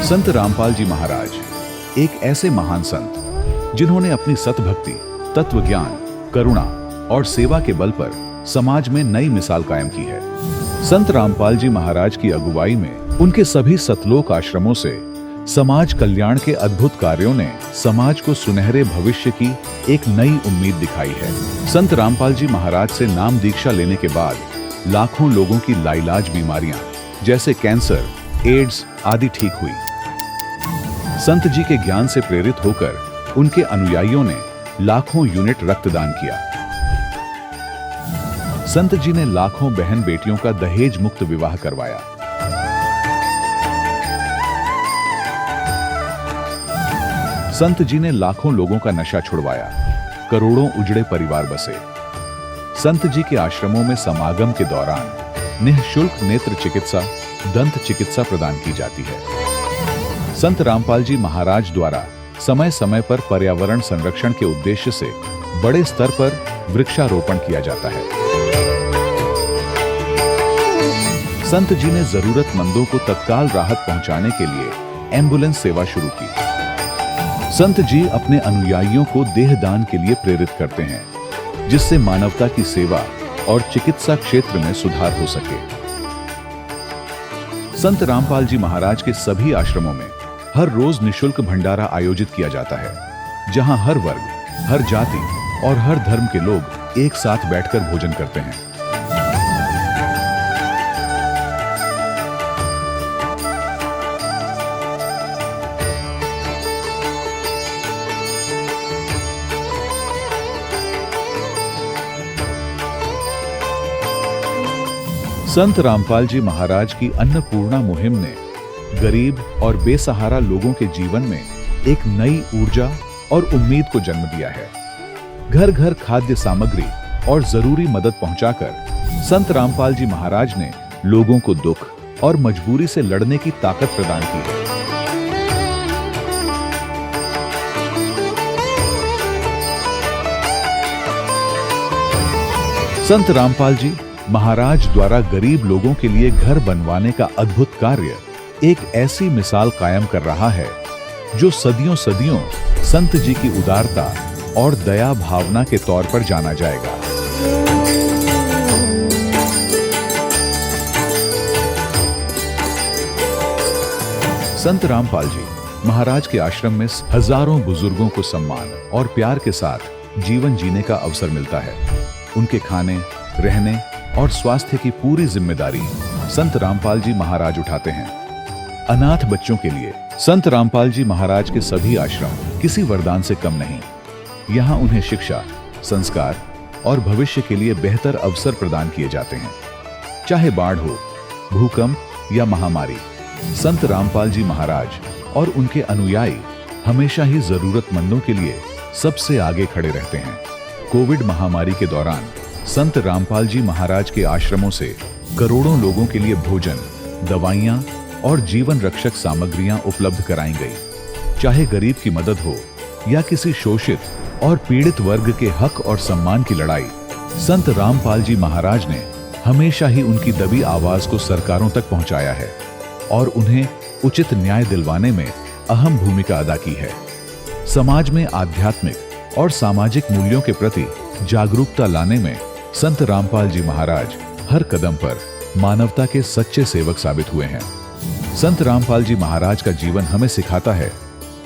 संत रामपाल जी महाराज एक ऐसे महान संत जिन्होंने अपनी सतभक्ति, तत्व ज्ञान, करुणा और सेवा के बल पर समाज में नई मिसाल कायम की है। संत रामपाल जी महाराज की अगुवाई में उनके सभी सतलोक आश्रमों से समाज कल्याण के अद्भुत कार्यों ने समाज को सुनहरे भविष्य की एक नई उम्मीद दिखाई है। संत रामपाल जी महाराज से नाम दीक्षा लेने के बाद लाखों लोगों की लाइलाज बीमारियां जैसे कैंसर, एड्स आदि ठीक हुई। संत जी के ज्ञान से प्रेरित होकर उनके अनुयायियों ने लाखों यूनिट रक्तदान किया। संत जी ने लाखों बहन बेटियों का दहेज मुक्त विवाह करवाया। संत जी ने लाखों लोगों का नशा छुड़वाया, करोड़ों उजड़े परिवार बसे। संत जी के आश्रमों में समागम के दौरान निःशुल्क नेत्र चिकित्सा, दंत चिकित्सा प्रदान की जाती है। संत रामपाल जी महाराज द्वारा समय समय पर पर्यावरण संरक्षण के उद्देश्य से बड़े स्तर पर वृक्षारोपण किया जाता है। संत जी ने जरूरतमंदों को तत्काल राहत पहुंचाने के लिए एम्बुलेंस सेवा शुरू की। संत जी अपने अनुयायियों को देहदान के लिए प्रेरित करते हैं, जिससे मानवता की सेवा और चिकित्सा क्षेत्र में सुधार हो सके। संत रामपाल जी महाराज के सभी आश्रमों में हर रोज निःशुल्क भंडारा आयोजित किया जाता है, जहां हर वर्ग, हर जाति और हर धर्म के लोग एक साथ बैठकर भोजन करते हैं। संत रामपाल जी महाराज की अन्नपूर्णा मुहिम ने गरीब और बेसहारा लोगों के जीवन में एक नई ऊर्जा और उम्मीद को जन्म दिया है। घर घर खाद्य सामग्री और जरूरी मदद पहुंचाकर संत रामपाल जी महाराज ने लोगों को दुख और मजबूरी से लड़ने की ताकत प्रदान की है। संत रामपाल जी महाराज द्वारा गरीब लोगों के लिए घर बनवाने का अद्भुत कार्य एक ऐसी मिसाल कायम कर रहा है जो सदियों सदियों संत जी की उदारता और दया भावना के तौर पर जाना जाएगा। संत रामपाल जी महाराज के आश्रम में हजारों बुजुर्गों को सम्मान और प्यार के साथ जीवन जीने का अवसर मिलता है। उनके खाने, रहने और स्वास्थ्य की पूरी जिम्मेदारी संत रामपाल जी महाराज उठाते हैं। अनाथ बच्चों के लिए संत रामपाल जी महाराज के सभी आश्रम किसी वरदान से कम नहीं। यहाँ उन्हें शिक्षा, संस्कार और भविष्य के लिए बेहतर अवसर प्रदान किए जाते हैं। चाहे बाढ़ हो, भूकंप या महामारी, संत रामपाल जी महाराज और उनके अनुयायी हमेशा ही जरूरतमंदों के लिए सबसे आगे खड़े रहते हैं। कोविड महामारी के दौरान संत रामपाल जी महाराज के आश्रमों से करोड़ों लोगों के लिए भोजन, दवाइयां और जीवन रक्षक सामग्रियां उपलब्ध कराई गई। चाहे गरीब की मदद हो या किसी शोषित और पीड़ित वर्ग के हक और सम्मान की लड़ाई, संत रामपाल जी महाराज ने हमेशा ही उनकी दबी आवाज को सरकारों तक पहुंचाया है और उन्हें उचित न्याय दिलवाने में अहम भूमिका अदा की है। समाज में आध्यात्मिक और सामाजिक मूल्यों के प्रति जागरूकता लाने में संत रामपाल जी महाराज हर कदम पर मानवता के सच्चे सेवक साबित हुए हैं। संत रामपाल जी महाराज का जीवन हमें सिखाता है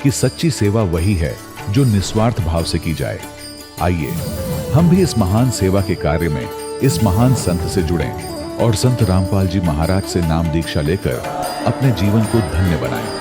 कि सच्ची सेवा वही है जो निस्वार्थ भाव से की जाए। आइए हम भी इस महान सेवा के कार्य में इस महान संत से जुड़ें और संत रामपाल जी महाराज से नाम दीक्षा लेकर अपने जीवन को धन्य बनाएं।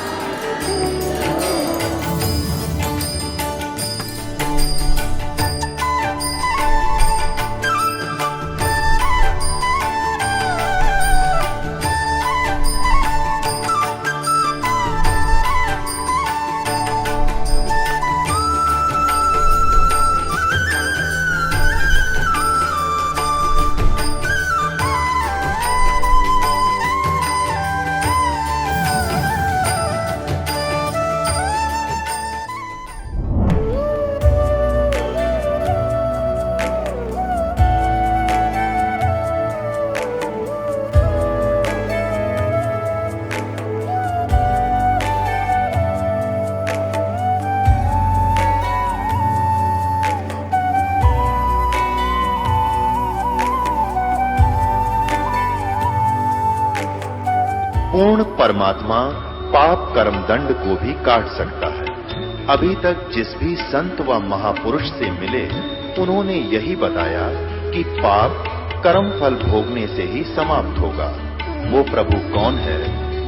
पूर्ण परमात्मा पाप कर्म दंड को भी काट सकता है। अभी तक जिस भी संत व महापुरुष से मिले, उन्होंने यही बताया कि पाप कर्म फल भोगने से ही समाप्त होगा। वो प्रभु कौन है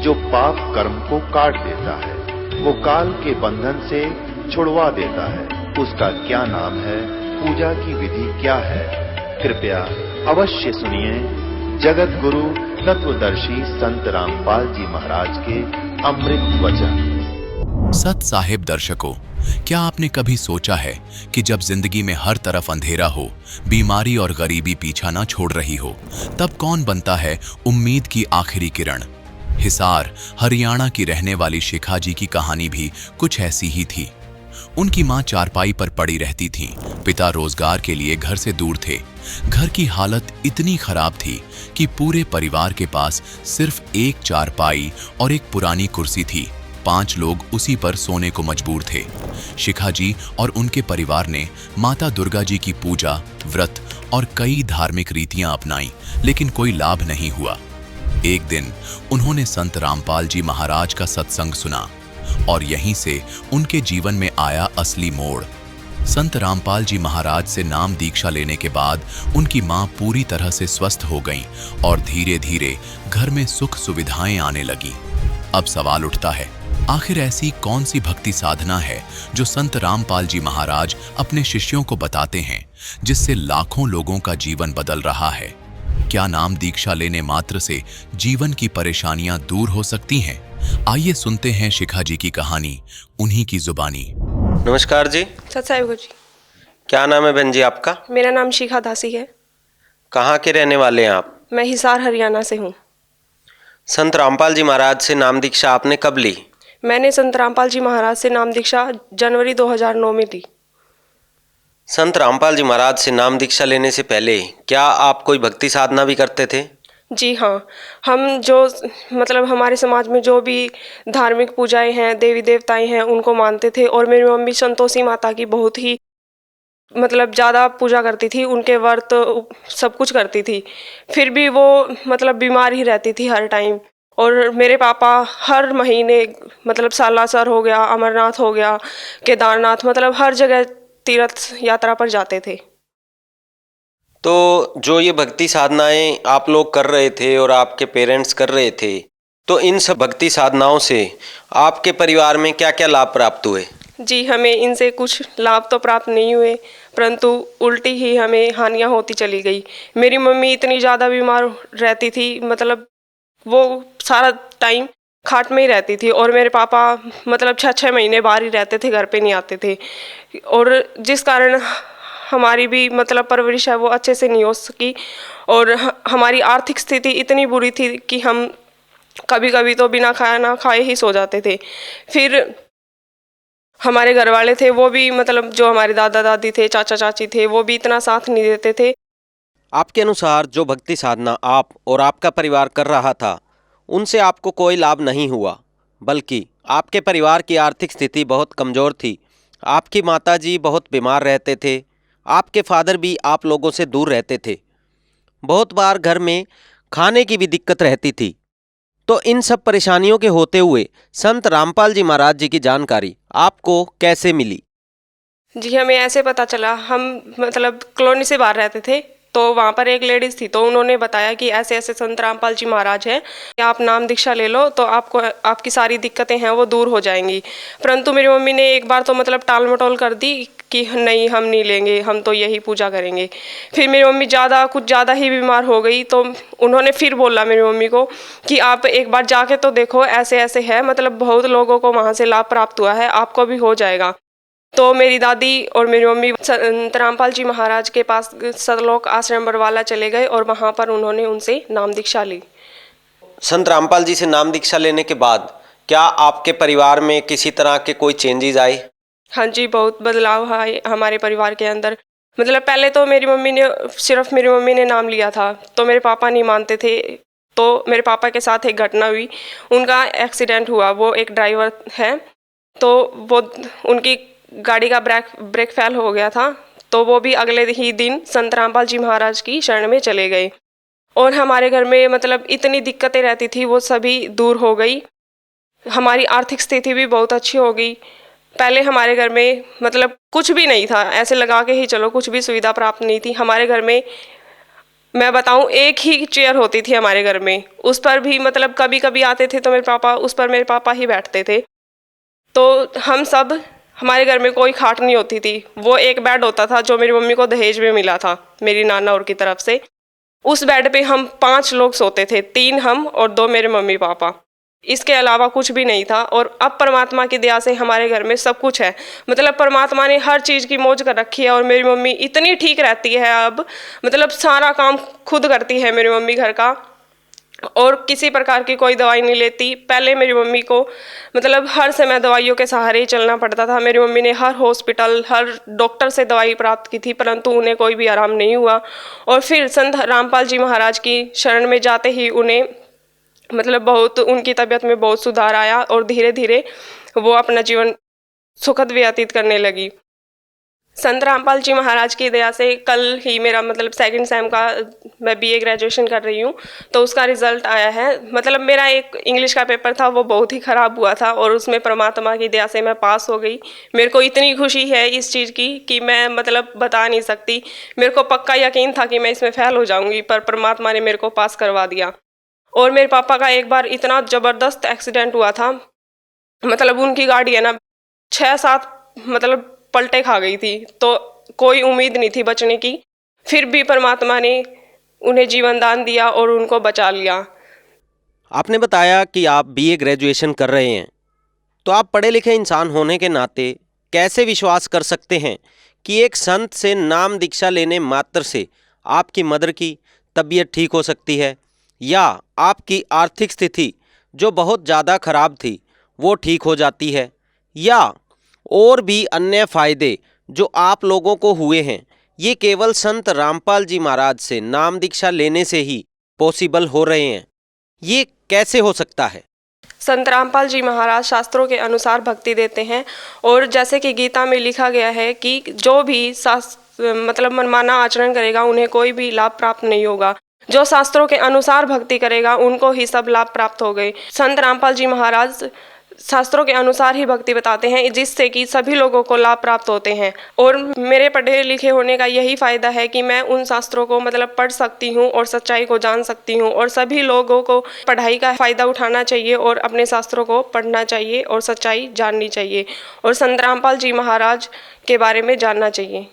जो पाप कर्म को काट देता है, वो काल के बंधन से छुड़वा देता है? उसका क्या नाम है, पूजा की विधि क्या है? कृपया अवश्य सुनिए जगत गुरु तत्वदर्शी संत रामपाल जी महाराज के अमृत वचन। सत साहिब दर्शकों, क्या आपने कभी सोचा है कि जब जिंदगी में हर तरफ अंधेरा हो, बीमारी और गरीबी पीछा ना छोड़ रही हो, तब कौन बनता है उम्मीद की आखिरी किरण? हिसार हरियाणा की रहने वाली शिखा जी की कहानी भी कुछ ऐसी ही थी। उनकी मां चारपाई पर पड़ी रहती थीं, पिता रोजगार के लिए घर से दूर थे। घर की हालत इतनी खराब थी कि पूरे परिवार के पास सिर्फ एक चारपाई और एक पुरानी कुर्सी थी। 5 लोग उसी पर सोने को मजबूर थे। शिखा जी और उनके परिवार ने माता दुर्गा जी की पूजा, व्रत और कई धार्मिक रीतियां अपनाई, लेकिन कोई लाभ नहीं हुआ। एक दिन उन्होंने संत रामपाल जी महाराज का सत्संग सुना और यहीं से उनके जीवन में आया असली मोड़। संत रामपाल जी महाराज से नाम दीक्षा लेने के बाद उनकी मां पूरी तरह से स्वस्थ हो गईं और धीरे धीरे घर में सुख सुविधाएं आने लगी। अब सवाल उठता है, आखिर ऐसी कौन सी भक्ति साधना है जो संत रामपाल जी महाराज अपने शिष्यों को बताते हैं, जिससे लाखों लोगों का जीवन बदल रहा है? क्या नाम दीक्षा लेने मात्र से जीवन की परेशानियां दूर हो सकती हैं? आइए सुनते हैं शिखा जी की कहानी उन्हीं की जुबानी। नमस्कार जी। सत साहिब जी। क्या नाम है बहन जी आपका? मेरा नाम शिखा दासी है। कहाँ के रहने वाले हैं आप? मैं हिसार हरियाणा से हूँ। संत रामपाल जी महाराज से नाम दीक्षा आपने कब ली? मैंने संत रामपाल जी महाराज से नाम दीक्षा जनवरी 2009 में ली। संत रामपाल जी महाराज से नाम दीक्षा लेने से पहले क्या आप कोई भक्ति साधना भी करते थे? जी हाँ, हम जो मतलब हमारे समाज में जो भी धार्मिक पूजाएं हैं, देवी देवताएं हैं, उनको मानते थे। और मेरी मम्मी संतोषी माता की बहुत ही मतलब ज़्यादा पूजा करती थी, उनके व्रत सब कुछ करती थी। फिर भी वो मतलब बीमार ही रहती थी हर टाइम। और मेरे पापा हर महीने मतलब सालासर हो गया, अमरनाथ हो गया, केदारनाथ, मतलब हर जगह तीर्थ यात्रा पर जाते थे। तो जो ये भक्ति साधनाएं आप लोग कर रहे थे और आपके पेरेंट्स कर रहे थे, तो इन सब भक्ति साधनाओं से आपके परिवार में क्या क्या लाभ प्राप्त हुए? जी, हमें इनसे कुछ लाभ तो प्राप्त नहीं हुए, परंतु उल्टी ही हमें हानियां होती चली गई। मेरी मम्मी इतनी ज़्यादा बीमार रहती थी, मतलब वो सारा टाइम खाट में ही रहती थी। और मेरे पापा मतलब 6-6 महीने बाहर ही रहते थे, घर पे नहीं आते थे। और जिस कारण हमारी भी मतलब परवरिश है वो अच्छे से नहीं हो सकी। और हमारी आर्थिक स्थिति इतनी बुरी थी कि हम कभी कभी तो बिना खाना खाए ही सो जाते थे। फिर हमारे घर वाले थे, वो भी मतलब जो हमारे दादा दादी थे, चाचा चाची थे, वो भी इतना साथ नहीं देते थे। आपके अनुसार जो भक्ति साधना आप और आपका परिवार कर रहा था, उनसे आपको कोई लाभ नहीं हुआ, बल्कि आपके परिवार की आर्थिक स्थिति बहुत कमज़ोर थी। आपकी माताजी बहुत बीमार रहते थे, आपके फादर भी आप लोगों से दूर रहते थे। बहुत बार घर में खाने की भी दिक्कत रहती थी। तो इन सब परेशानियों के होते हुए संत रामपाल जी महाराज जी की जानकारी आपको कैसे मिली? जी, हमें ऐसे पता चला, हम मतलब कॉलोनी से बाहर रहते थे, तो वहाँ पर एक लेडीज़ थी, तो उन्होंने बताया कि ऐसे ऐसे संत रामपाल जी महाराज हैं, आप नाम दीक्षा ले लो तो आपको आपकी सारी दिक्कतें हैं वो दूर हो जाएंगी। परंतु मेरी मम्मी ने एक बार तो मतलब टाल मटोल कर दी कि नहीं, हम नहीं लेंगे, हम तो यही पूजा करेंगे। फिर मेरी मम्मी कुछ ज़्यादा ही बीमार हो गई, तो उन्होंने फिर बोला मेरी मम्मी को कि आप एक बार जाके तो देखो, ऐसे ऐसे है, मतलब बहुत लोगों को वहाँ से लाभ प्राप्त हुआ है, आपको भी हो जाएगा। तो मेरी दादी और मेरी मम्मी संत रामपाल जी महाराज के पास सतलोक आश्रम बरवाला चले गए और वहाँ पर उन्होंने उनसे नाम दीक्षा ली। संत रामपाल जी से नाम दीक्षा लेने के बाद क्या आपके परिवार में किसी तरह के कोई चेंजेस आए? हाँ जी, बहुत बदलाव आए हमारे परिवार के अंदर। मतलब पहले तो सिर्फ मेरी मम्मी ने नाम लिया था, तो मेरे पापा नहीं मानते थे। तो मेरे पापा के साथ एक घटना हुई, उनका एक्सीडेंट हुआ। वो एक ड्राइवर है, तो वो उनकी गाड़ी का ब्रेक फेल हो गया था, तो वो भी अगले ही दिन संत रामपाल जी महाराज की शरण में चले गए। और हमारे घर में मतलब इतनी दिक्कतें रहती थी वो सभी दूर हो गई। हमारी आर्थिक स्थिति भी बहुत अच्छी हो गई। पहले हमारे घर में मतलब कुछ भी नहीं था, ऐसे लगा के ही चलो, कुछ भी सुविधा प्राप्त नहीं थी हमारे घर में। मैं बताऊं, एक ही चेयर होती थी हमारे घर में, उस पर भी मतलब कभी कभी आते थे तो मेरे पापा ही बैठते थे। तो हम सब, हमारे घर में कोई खाट नहीं होती थी, वो एक बेड होता था जो मेरी मम्मी को दहेज में मिला था मेरी नाना और की तरफ से। उस बेड पे हम 5 लोग सोते थे, 3 हम और 2 मेरे मम्मी पापा। इसके अलावा कुछ भी नहीं था। और अब परमात्मा की दया से हमारे घर में सब कुछ है। मतलब परमात्मा ने हर चीज़ की मौज कर रखी है और मेरी मम्मी इतनी ठीक रहती है अब, मतलब सारा काम खुद करती है मेरी मम्मी घर का, और किसी प्रकार की कोई दवाई नहीं लेती। पहले मेरी मम्मी को मतलब हर समय दवाइयों के सहारे ही चलना पड़ता था। मेरी मम्मी ने हर हॉस्पिटल, हर डॉक्टर से दवाई प्राप्त की थी, परंतु उन्हें कोई भी आराम नहीं हुआ। और फिर संत रामपाल जी महाराज की शरण में जाते ही उन्हें मतलब बहुत, उनकी तबीयत में बहुत सुधार आया और धीरे धीरे वो अपना जीवन सुखद व्यतीत करने लगी। संत रामपाल जी महाराज की दया से कल ही मेरा मतलब सेकंड सेम का, मैं बीए ग्रेजुएशन कर रही हूँ, तो उसका रिजल्ट आया है। मतलब मेरा एक इंग्लिश का पेपर था, वो बहुत ही ख़राब हुआ था और उसमें परमात्मा की दया से मैं पास हो गई। मेरे को इतनी खुशी है इस चीज़ की कि मैं मतलब बता नहीं सकती। मेरे को पक्का यकीन था कि मैं इसमें फेल हो जाऊँगी, पर परमात्मा ने मेरे को पास करवा दिया। और मेरे पापा का एक बार इतना ज़बरदस्त एक्सीडेंट हुआ था, मतलब उनकी गाड़ी है ना 6-7 मतलब पलटे खा गई थी, तो कोई उम्मीद नहीं थी बचने की। फिर भी परमात्मा ने उन्हें जीवन दान दिया और उनको बचा लिया। आपने बताया कि आप बीए ग्रेजुएशन कर रहे हैं, तो आप पढ़े लिखे इंसान होने के नाते कैसे विश्वास कर सकते हैं कि एक संत से नाम दीक्षा लेने मात्र से आपकी मदर की तबीयत ठीक हो सकती है, या आपकी आर्थिक स्थिति जो बहुत ज़्यादा खराब थी वो ठीक हो जाती है, या और भी अन्य फायदे जो आप लोगों को हुए हैं ये केवल संत रामपाल जी महाराज से नाम दीक्षा लेने से ही पॉसिबल हो रहे हैं? ये कैसे हो सकता है? संत रामपाल जी महाराज शास्त्रों के अनुसार भक्ति देते हैं, और जैसे कि गीता में लिखा गया है कि जो भी मतलब मनमाना आचरण करेगा उन्हें कोई भी लाभ प्राप्त नहीं होगा। जो शास्त्रों के अनुसार भक्ति करेगा उनको ही सब लाभ प्राप्त हो गए। संत रामपाल जी महाराज शास्त्रों के अनुसार ही भक्ति बताते हैं, जिससे कि सभी लोगों को लाभ प्राप्त होते हैं। और मेरे पढ़े लिखे होने का यही फ़ायदा है कि मैं उन शास्त्रों को मतलब पढ़ सकती हूँ और सच्चाई को जान सकती हूँ। और सभी लोगों को पढ़ाई का फ़ायदा उठाना चाहिए और अपने शास्त्रों को पढ़ना चाहिए और सच्चाई जाननी चाहिए और संत रामपाल जी महाराज के बारे में जानना चाहिए।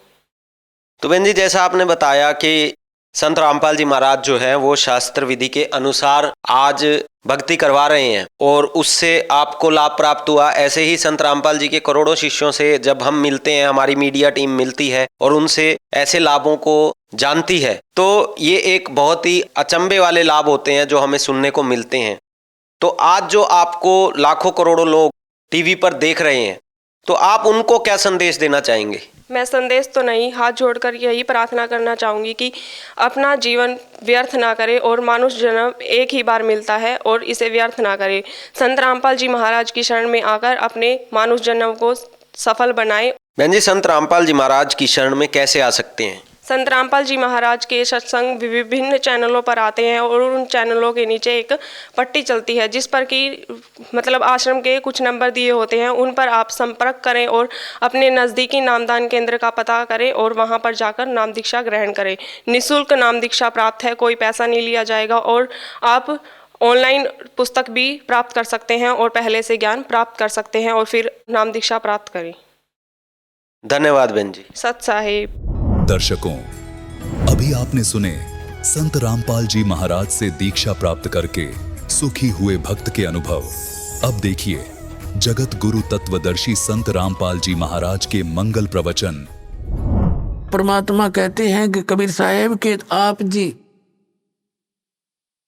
तो बहन जी, जैसा आपने बताया कि संत रामपाल जी महाराज जो है वो शास्त्र विधि के अनुसार आज भक्ति करवा रहे हैं और उससे आपको लाभ प्राप्त हुआ। ऐसे ही संत रामपाल जी के करोड़ों शिष्यों से जब हम मिलते हैं, हमारी मीडिया टीम मिलती है और उनसे ऐसे लाभों को जानती है, तो ये एक बहुत ही अचंभे वाले लाभ होते हैं जो हमें सुनने को मिलते हैं। तो आज जो आपको लाखों करोड़ों लोग टीवी पर देख रहे हैं, तो आप उनको क्या संदेश देना चाहेंगे? मैं संदेश तो नहीं, हाथ जोड़कर यही प्रार्थना करना चाहूँगी कि अपना जीवन व्यर्थ ना करे और मानुष जन्म एक ही बार मिलता है और इसे व्यर्थ ना करे। संत रामपाल जी महाराज की शरण में आकर अपने मानुष जन्म को सफल बनाए। बहन जी, संत रामपाल जी महाराज की शरण में कैसे आ सकते हैं? संत रामपाल जी महाराज के सत्संग विभिन्न चैनलों पर आते हैं और उन चैनलों के नीचे एक पट्टी चलती है जिस पर कि मतलब आश्रम के कुछ नंबर दिए होते हैं। उन पर आप संपर्क करें और अपने नज़दीकी नामदान केंद्र का पता करें और वहां पर जाकर नाम दीक्षा ग्रहण करें। निःशुल्क नाम दीक्षा प्राप्त है, कोई पैसा नहीं लिया जाएगा और आप ऑनलाइन पुस्तक भी प्राप्त कर सकते हैं और पहले से ज्ञान प्राप्त कर सकते हैं और फिर नाम दीक्षा प्राप्त करें। धन्यवाद बहन जी। सत साहिब। दर्शकों, अभी आपने सुने संत रामपाल जी महाराज से दीक्षा प्राप्त करके सुखी हुए भक्त के अनुभव। अब देखिए जगत गुरु तत्वदर्शी संत रामपाल जी महाराज के मंगल प्रवचन। परमात्मा कहते हैं कि कबीर साहब के आप जी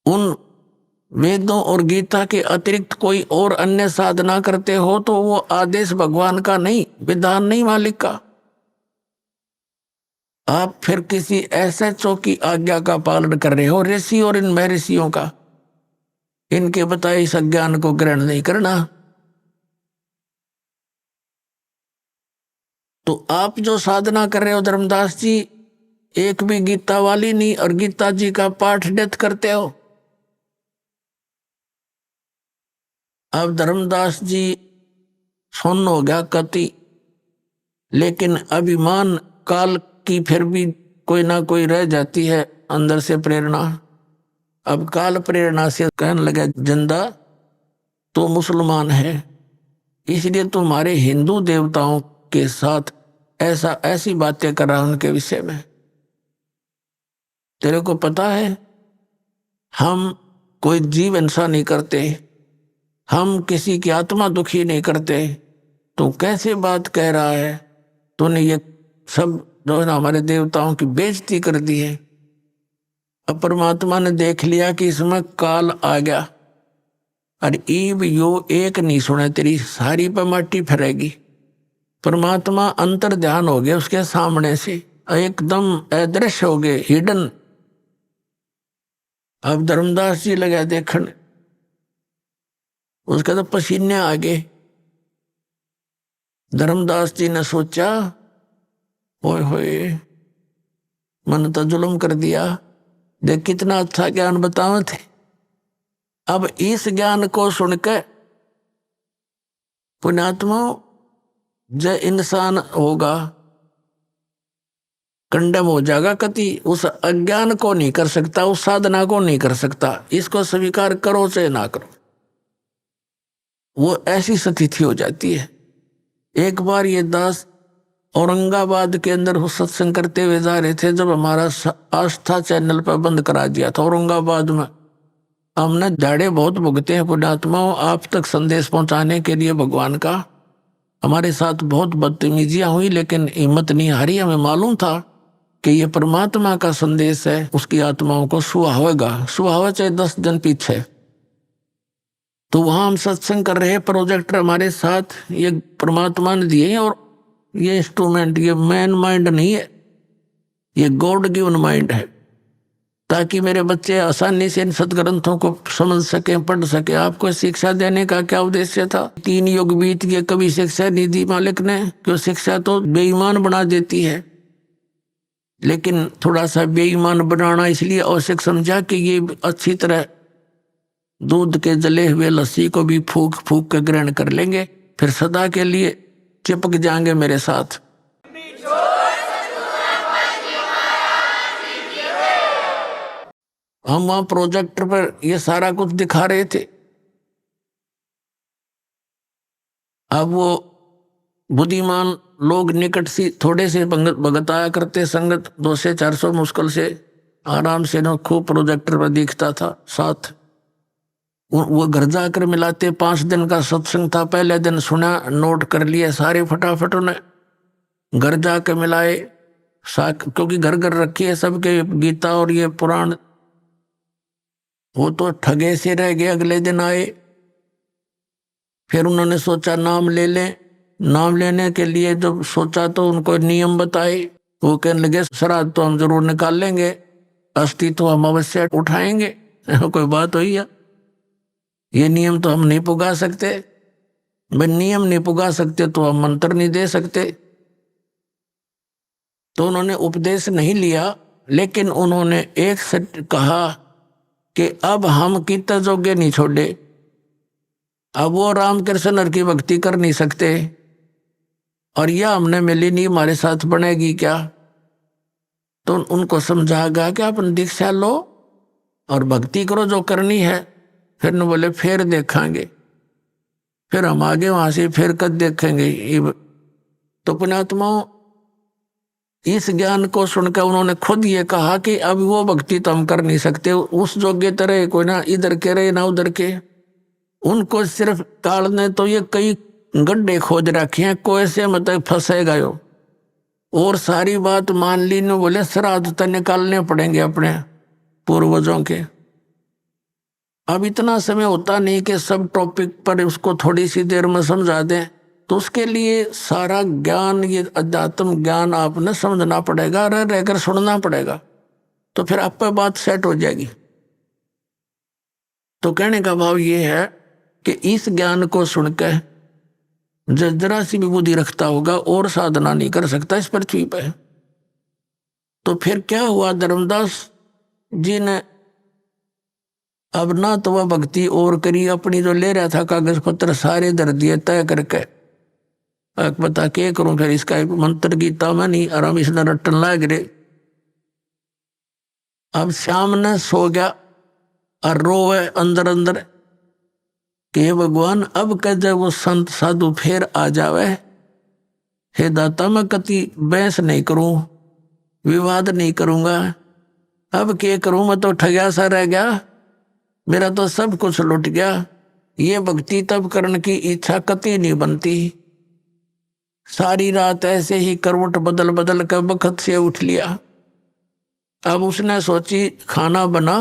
उन वेदों और गीता के अतिरिक्त कोई और अन्य साधना करते हो तो वो आदेश भगवान का नहीं, विधान नहीं मालिक का। आप फिर किसी ऐसे की आज्ञा का पालन कर रहे हो। ऋषि और इन महर्षियों का, इनके बताए इस ज्ञान को ग्रहण नहीं करना। तो आप जो साधना कर रहे हो धर्मदास जी, एक भी गीता वाली नहीं, और गीता जी का पाठ नित करते हो। अब धर्मदास जी सुन्न हो गया कति, लेकिन अभिमान काल की फिर भी कोई ना कोई रह जाती है अंदर से प्रेरणा। अब काल प्रेरणा से कहने लगा, जिंदा तो मुसलमान है, इसलिए तुम्हारे हिंदू देवताओं के साथ ऐसी बातें कर रहा उनके विषय में। तेरे को पता है हम कोई जीव हिंसा नहीं करते, हम किसी की आत्मा दुखी नहीं करते, तू कैसे बात कह रहा है? तूने ये सब जो है ना हमारे देवताओं की बेइज्जती कर दी है। अब परमात्मा ने देख लिया कि इसमें काल आ गया, और ईब यो एक नहीं सुने तेरी सारी पर माटी फिरेगी। परमात्मा अंतर ध्यान हो गया उसके सामने से, एकदम अदृश्य हो गए, हिडन। अब धर्मदास जी लगा देखने, उसके तो पसीने आ गए। धर्मदास जी ने सोचा, ओए होए मन तो जुल्म कर दिया, देख कितना अच्छा ज्ञान बतावे थे। अब इस ज्ञान को सुनकर पुण्यात्मा जो इंसान होगा कंडम हो जाएगा, कति उस अज्ञान को नहीं कर सकता, उस साधना को नहीं कर सकता। इसको स्वीकार करो चाहे ना करो, वो ऐसी स्थिति हो जाती है। एक बार ये दास औरंगाबाद के अंदर वो सत्संग करते हुए जा रहे थे, जब हमारा आस्था चैनल पर बंद करा दिया था औरंगाबाद में। हमने दाड़े बहुत भुगते हैं पुण्यात्माओं आप तक संदेश पहुंचाने के लिए भगवान का। हमारे साथ बहुत बदतमीजियां हुई, लेकिन हिम्मत नहीं हारी। हमें मालूम था कि ये परमात्मा का संदेश है, उसकी आत्माओं को सुहावेगा, सुहावे चाहे 10 दिन पीछे। तो वहां हम सत्संग कर रहे, प्रोजेक्टर हमारे साथ ये परमात्मा ने दिए, और ये इंस्ट्रूमेंट ये मैन माइंड नहीं है, ये गॉड गिवन माइंड है, ताकि मेरे बच्चे आसानी से इन सदग्रंथों को समझ सकें, पढ़ सके। आपको शिक्षा देने का क्या उद्देश्य था? 3 युग बीत गए, कभी शिक्षा नहीं दी मालिक ने, क्यों? शिक्षा तो बेईमान बना देती है, लेकिन थोड़ा सा बेईमान बनाना इसलिए आवश्यक समझा कि ये अच्छी तरह दूध के जले हुए लस्सी को भी फूक फूक के ग्रहण कर लेंगे, फिर सदा के लिए चिपक जाएंगे मेरे साथ। हम वहां प्रोजेक्टर पर ये सारा कुछ दिखा रहे थे। अब वो बुद्धिमान लोग निकट से थोड़े से भगत आया करते, संगत 200 से 400 मुश्किल से आराम से ना खूब प्रोजेक्टर पर दिखता था साथ। वो घर जाकर मिलाते। 5 दिन का सत्संग था, पहले दिन सुना, नोट कर लिए सारे फटाफट उन्हें घर जाकर मिलाए, क्योंकि घर घर रखी है सबके गीता और ये पुराण। वो तो ठगे से रह गए। अगले दिन आए, फिर उन्होंने सोचा नाम ले लें। नाम लेने के लिए जब सोचा तो उनको नियम बताए। वो कहने लगे श्राद्ध तो हम जरूर निकाल लेंगे, अस्थि तो हम अवश्य उठाएंगे। कोई बात हुई है? ये नियम तो हम नहीं पुगा सकते। भाई नियम नहीं पुगा सकते तो हम मंत्र नहीं दे सकते। तो उन्होंने उपदेश नहीं लिया, लेकिन उन्होंने एक से कहा कि अब हम कितना जोगे नहीं छोड़े, अब वो रामकृष्ण की भक्ति कर नहीं सकते, और यह हमने मिली नहीं हमारे साथ बनेगी क्या? तो उनको समझा गया कि अपन दीक्षा लो और भक्ति करो जो करनी है। फिर न बोले फिर देखेंगे, फिर हम आगे वहां से फिर कद देखेंगे। तो पुण्यात्माओं इस ज्ञान को सुनकर उन्होंने खुद ये कहा कि अब वो भक्ति तो हम कर नहीं सकते, उस जोग्य तरह कोई ना इधर के रहे ना उधर के। उनको सिर्फ काल ने तो ये कई गड्ढे खोज रखे हैं, कोई से मतलब फंसेगा यो। और सारी बात मान ली न बोले श्राद्ध तो निकालने पड़ेंगे अपने पूर्वजों के। अब इतना समय होता नहीं कि सब टॉपिक पर उसको थोड़ी सी देर में समझा दें, तो उसके लिए सारा ज्ञान, ये अध्यात्म ज्ञान आपने समझना पड़ेगा, रह रहकर सुनना पड़ेगा, तो फिर आप पर बात सेट हो जाएगी। तो कहने का भाव ये है कि इस ज्ञान को सुनकर जरा सी भी बुद्धि रखता होगा और साधना नहीं कर सकता इस पृथ्वी पर। तो फिर क्या हुआ, धर्मदास जी ने अब ना तो वह भक्ति और करी, अपनी जो ले रहा था कागज पत्र सारे धर दिए तय करके। अब बता क्या करूं, फिर इसका एक मंत्र गीता में नहीं आराम इसने रटन लाग रे। अब शाम ने सो गया और रोवे अंदर अंदर कि हे भगवान, अब कह जब वो संत साधु फिर आ जावे, हे दाता मैं कति बहस नहीं करूं, विवाद नहीं करूंगा, अब क्या करूं, मैं तो ठगिया सा रह गया, मेरा तो सब कुछ लुट गया। ये भक्ति तब करने की इच्छा कति नहीं बनती। सारी रात ऐसे ही करवट बदल बदल कर बखत से उठ लिया। अब उसने सोची खाना बना,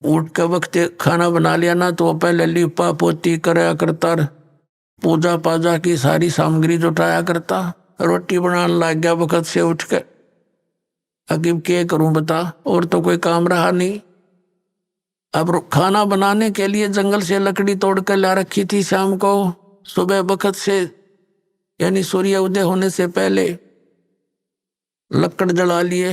उठ के वक्त खाना बना लिया ना तो पहले लिपा पोती कराया करता, पूजा पाजा की सारी सामग्री जुटाया करता, रोटी बनाने लग गया वक्त से उठ के। अकीब क्या करूं बता, और तो कोई काम रहा नहीं। अब खाना बनाने के लिए जंगल से लकड़ी तोड़ कर ला रखी थी शाम को, सुबह वक्त से यानी सूर्य उदय होने से पहले लकड़ जला लिए।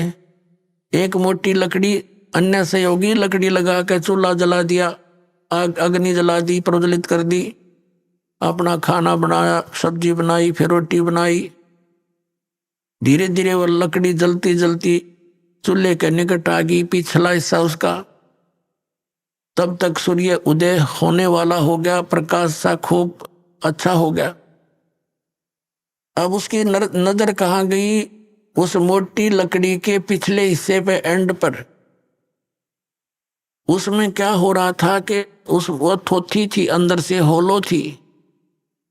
एक मोटी लकड़ी अन्य सहयोगी लकड़ी लगा के चूल्हा जला दिया, आग अग्नि जला दी, प्रज्वलित कर दी, अपना खाना बनाया, सब्जी बनाई, फिर रोटी बनाई। धीरे धीरे वो लकड़ी जलती जलती चूल्हे के निकट आ गई, पिछला हिस्सा उसका। तब तक सूर्य उदय होने वाला हो गया, प्रकाश सा खूब अच्छा हो गया। अब उसकी नजर कहाँ गई, उस मोटी लकड़ी के पिछले हिस्से पे एंड पर। उसमें क्या हो रहा था कि वो थोथी थी, अंदर से होलो थी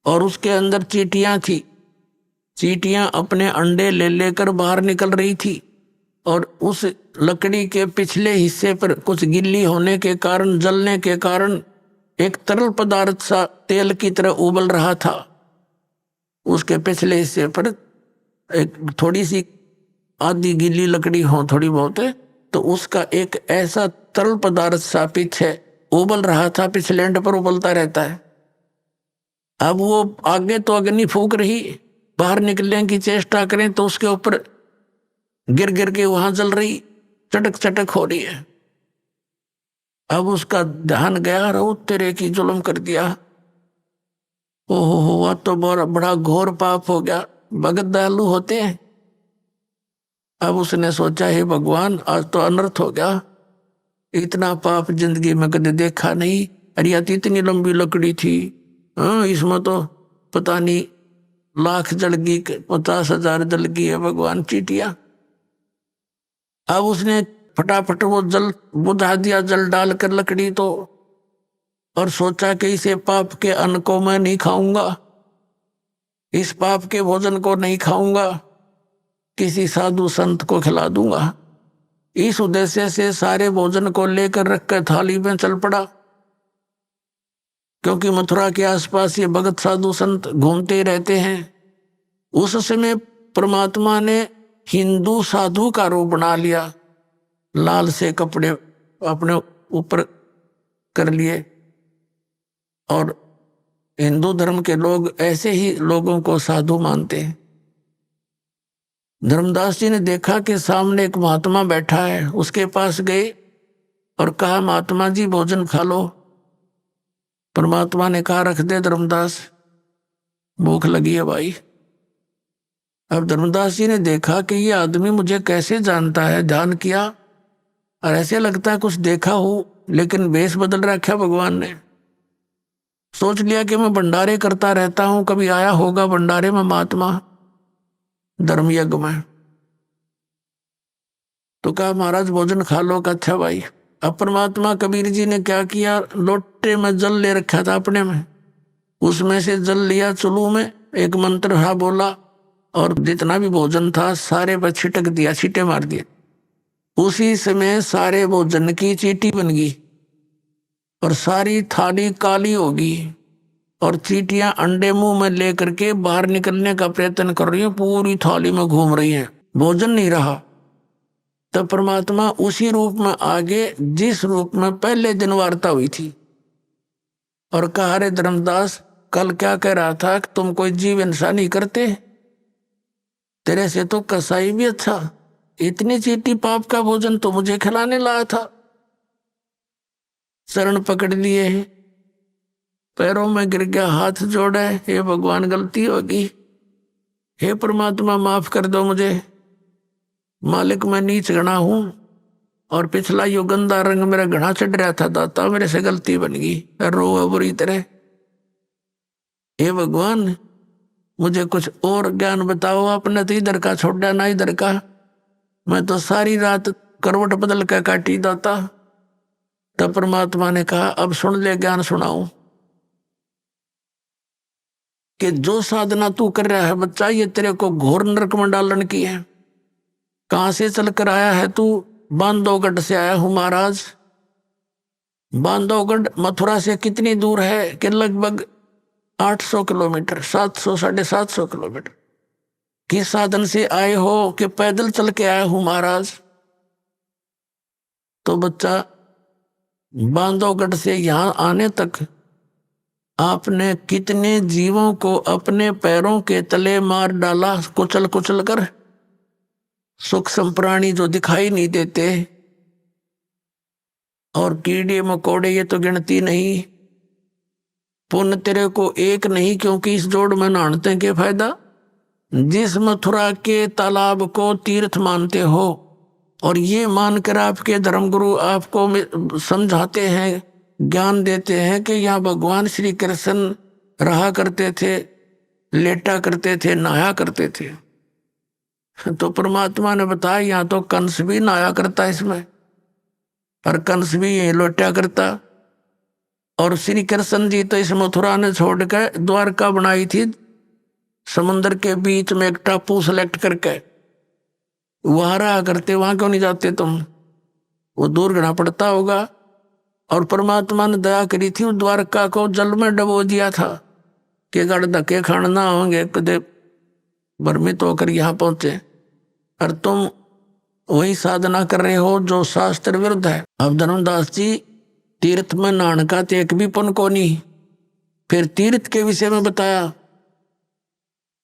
और उसके अंदर चींटियां थी। चींटियां अपने अंडे ले लेकर बाहर निकल रही थी और उस लकड़ी के पिछले हिस्से पर कुछ गिल्ली होने के कारण, जलने के कारण एक तरल पदार्थ सा तेल की तरह उबल रहा था। उसके पिछले हिस्से पर एक थोड़ी सी आधी गीली लकड़ी हो थोड़ी बहुत है, तो उसका एक ऐसा तरल पदार्थ सा पीछे उबल रहा था, पिछले एंड पर उबलता रहता है। अब वो आगे तो अग्नि फूंक रही, बाहर निकलने की चेष्टा करें तो उसके ऊपर गिर गिर के वहां जल रही, चटक चटक हो रही है। अब उसका ध्यान गया, रो तेरे की जुल्म कर दिया, ओहो हुआ तो बड़ा घोर पाप हो गया। भगत दयालु होते हैं। अब उसने सोचा हे भगवान, आज तो अनर्थ हो गया, इतना पाप जिंदगी में कभी देखा नहीं। अरे तो इतनी लंबी लकड़ी थी, हाँ इसमें तो पता नहीं लाख जल गई, 50,000 जल गई है भगवान चीटिया। अब उसने फटाफट वो जल बुझा दिया, जल डालकर लकड़ी तो, और सोचा कि इसे पाप के अन्न को मैं नहीं खाऊंगा, इस पाप के भोजन को नहीं खाऊंगा, किसी साधु संत को खिला दूंगा। इस उद्देश्य से सारे भोजन को लेकर रखकर थाली में चल पड़ा, क्योंकि मथुरा के आसपास ये भगत साधु संत घूमते रहते हैं। उस समय परमात्मा ने हिंदू साधु का रूप बना लिया, लाल से कपड़े अपने ऊपर कर लिए, और हिंदू धर्म के लोग ऐसे ही लोगों को साधु मानते हैं। धर्मदास जी ने देखा कि सामने एक महात्मा बैठा है, उसके पास गए और कहा महात्मा जी भोजन खा लो। परमात्मा ने कहा रख दे धर्मदास, भूख लगी है भाई। अब धर्मदास जी ने देखा कि ये आदमी मुझे कैसे जानता है, ध्यान किया और ऐसे लगता है कुछ देखा हो, लेकिन वेश बदल रखा भगवान ने। सोच लिया कि मैं भंडारे करता रहता हूं, कभी आया होगा भंडारे में महात्मा धर्म यज्ञ में। तो कहा महाराज भोजन खा लो। का अच्छा भाई। अब परमात्मा कबीर जी ने क्या किया, लोटे में जल ले रखा था अपने में, उसमें से जल लिया चुलू में, एक मंत्र हा बोला और जितना भी भोजन था सारे पर छिटक दिया, छींटे मार दिए। उसी समय सारे भोजन की चींटी बन गई और सारी थाली काली होगी और चींटियां अंडे मुंह में लेकर के बाहर निकलने का प्रयत्न कर रही हैं, पूरी थाली में घूम रही हैं, भोजन नहीं रहा। तब परमात्मा उसी रूप में आगे जिस रूप में पहले दिन वार्ता हुई थी और कहा रे धर्मदास, कल क्या कह रहा था कि तुम कोई जीव हिंसा नहीं करते, तेरे से तो कसाई भी अच्छा, इतनी चीटी पाप का भोजन तो मुझे खिलाने लाया था। शरण पकड़ लिए, पैरों में गिर गया, हाथ जोड़े, हे भगवान गलती होगी, हे परमात्मा माफ कर दो मुझे, मालिक मैं नीच गणा हूं, और पिछला यो गंदा रंग मेरा घना चढ़ रहा था दाता, मेरे से गलती बन गई, रो बुरी तरह। हे भगवान मुझे कुछ और ज्ञान बताओ, आपने तो इधर का छोड़ा ना इधर का, मैं तो सारी रात करवट बदल कर काटी दाता। तब परमात्मा ने कहा अब सुन ले, ज्ञान सुनाऊं कि जो साधना तू कर रहा है बच्चा, ये तेरे को घोर नरक में डालने की है। कहां से चल कर आया है तू? बांधवगढ़ से आया हूं महाराज। बांधवगढ़ मथुरा से कितनी दूर है? कि लगभग 800 किलोमीटर, 700 750 किलोमीटर। किस साधन से आए हो? कि पैदल चल के आया हूं महाराज। तो बच्चा बांधवगढ़ से यहां आने तक आपने कितने जीवों को अपने पैरों के तले मार डाला, कुचल कुचल कर। सूक्ष्म प्राणी जो दिखाई नहीं देते, और कीड़े मकोड़े ये तो गिनती नहीं। पुण्य तेरे को एक नहीं, क्योंकि इस जोड़ में नहाते के फायदा। जिस मथुरा के तालाब को तीर्थ मानते हो, और ये मानकर आपके धर्मगुरु आपको समझाते हैं, ज्ञान देते हैं कि यहाँ भगवान श्री कृष्ण रहा करते थे, लेटा करते थे, नहाया करते थे, तो परमात्मा ने बताया यहाँ तो कंस भी नहाया करता इसमें, और कंस भी यही लोटा करता। और श्री कृष्ण जी तो इस मथुरा ने छोड़कर द्वारका बनाई थी, समुद्र के बीच में एक टापू सेलेक्ट करके, वहां रहा करते। वहां क्यों नहीं जाते तुम? वो दूर घना पड़ता होगा। और परमात्मा ने दया करी थी, उस द्वारका को जल में डबो दिया था कि गड़ धक्के खाना ना होंगे, कदे भ्रमित होकर यहाँ पहुंचे। और तुम वही साधना कर रहे हो जो शास्त्र विरुद्ध है। अब धर्मदास जी तीर्थ में नहाने का तो एक भी पुण्य को नहीं। फिर तीर्थ के विषय में बताया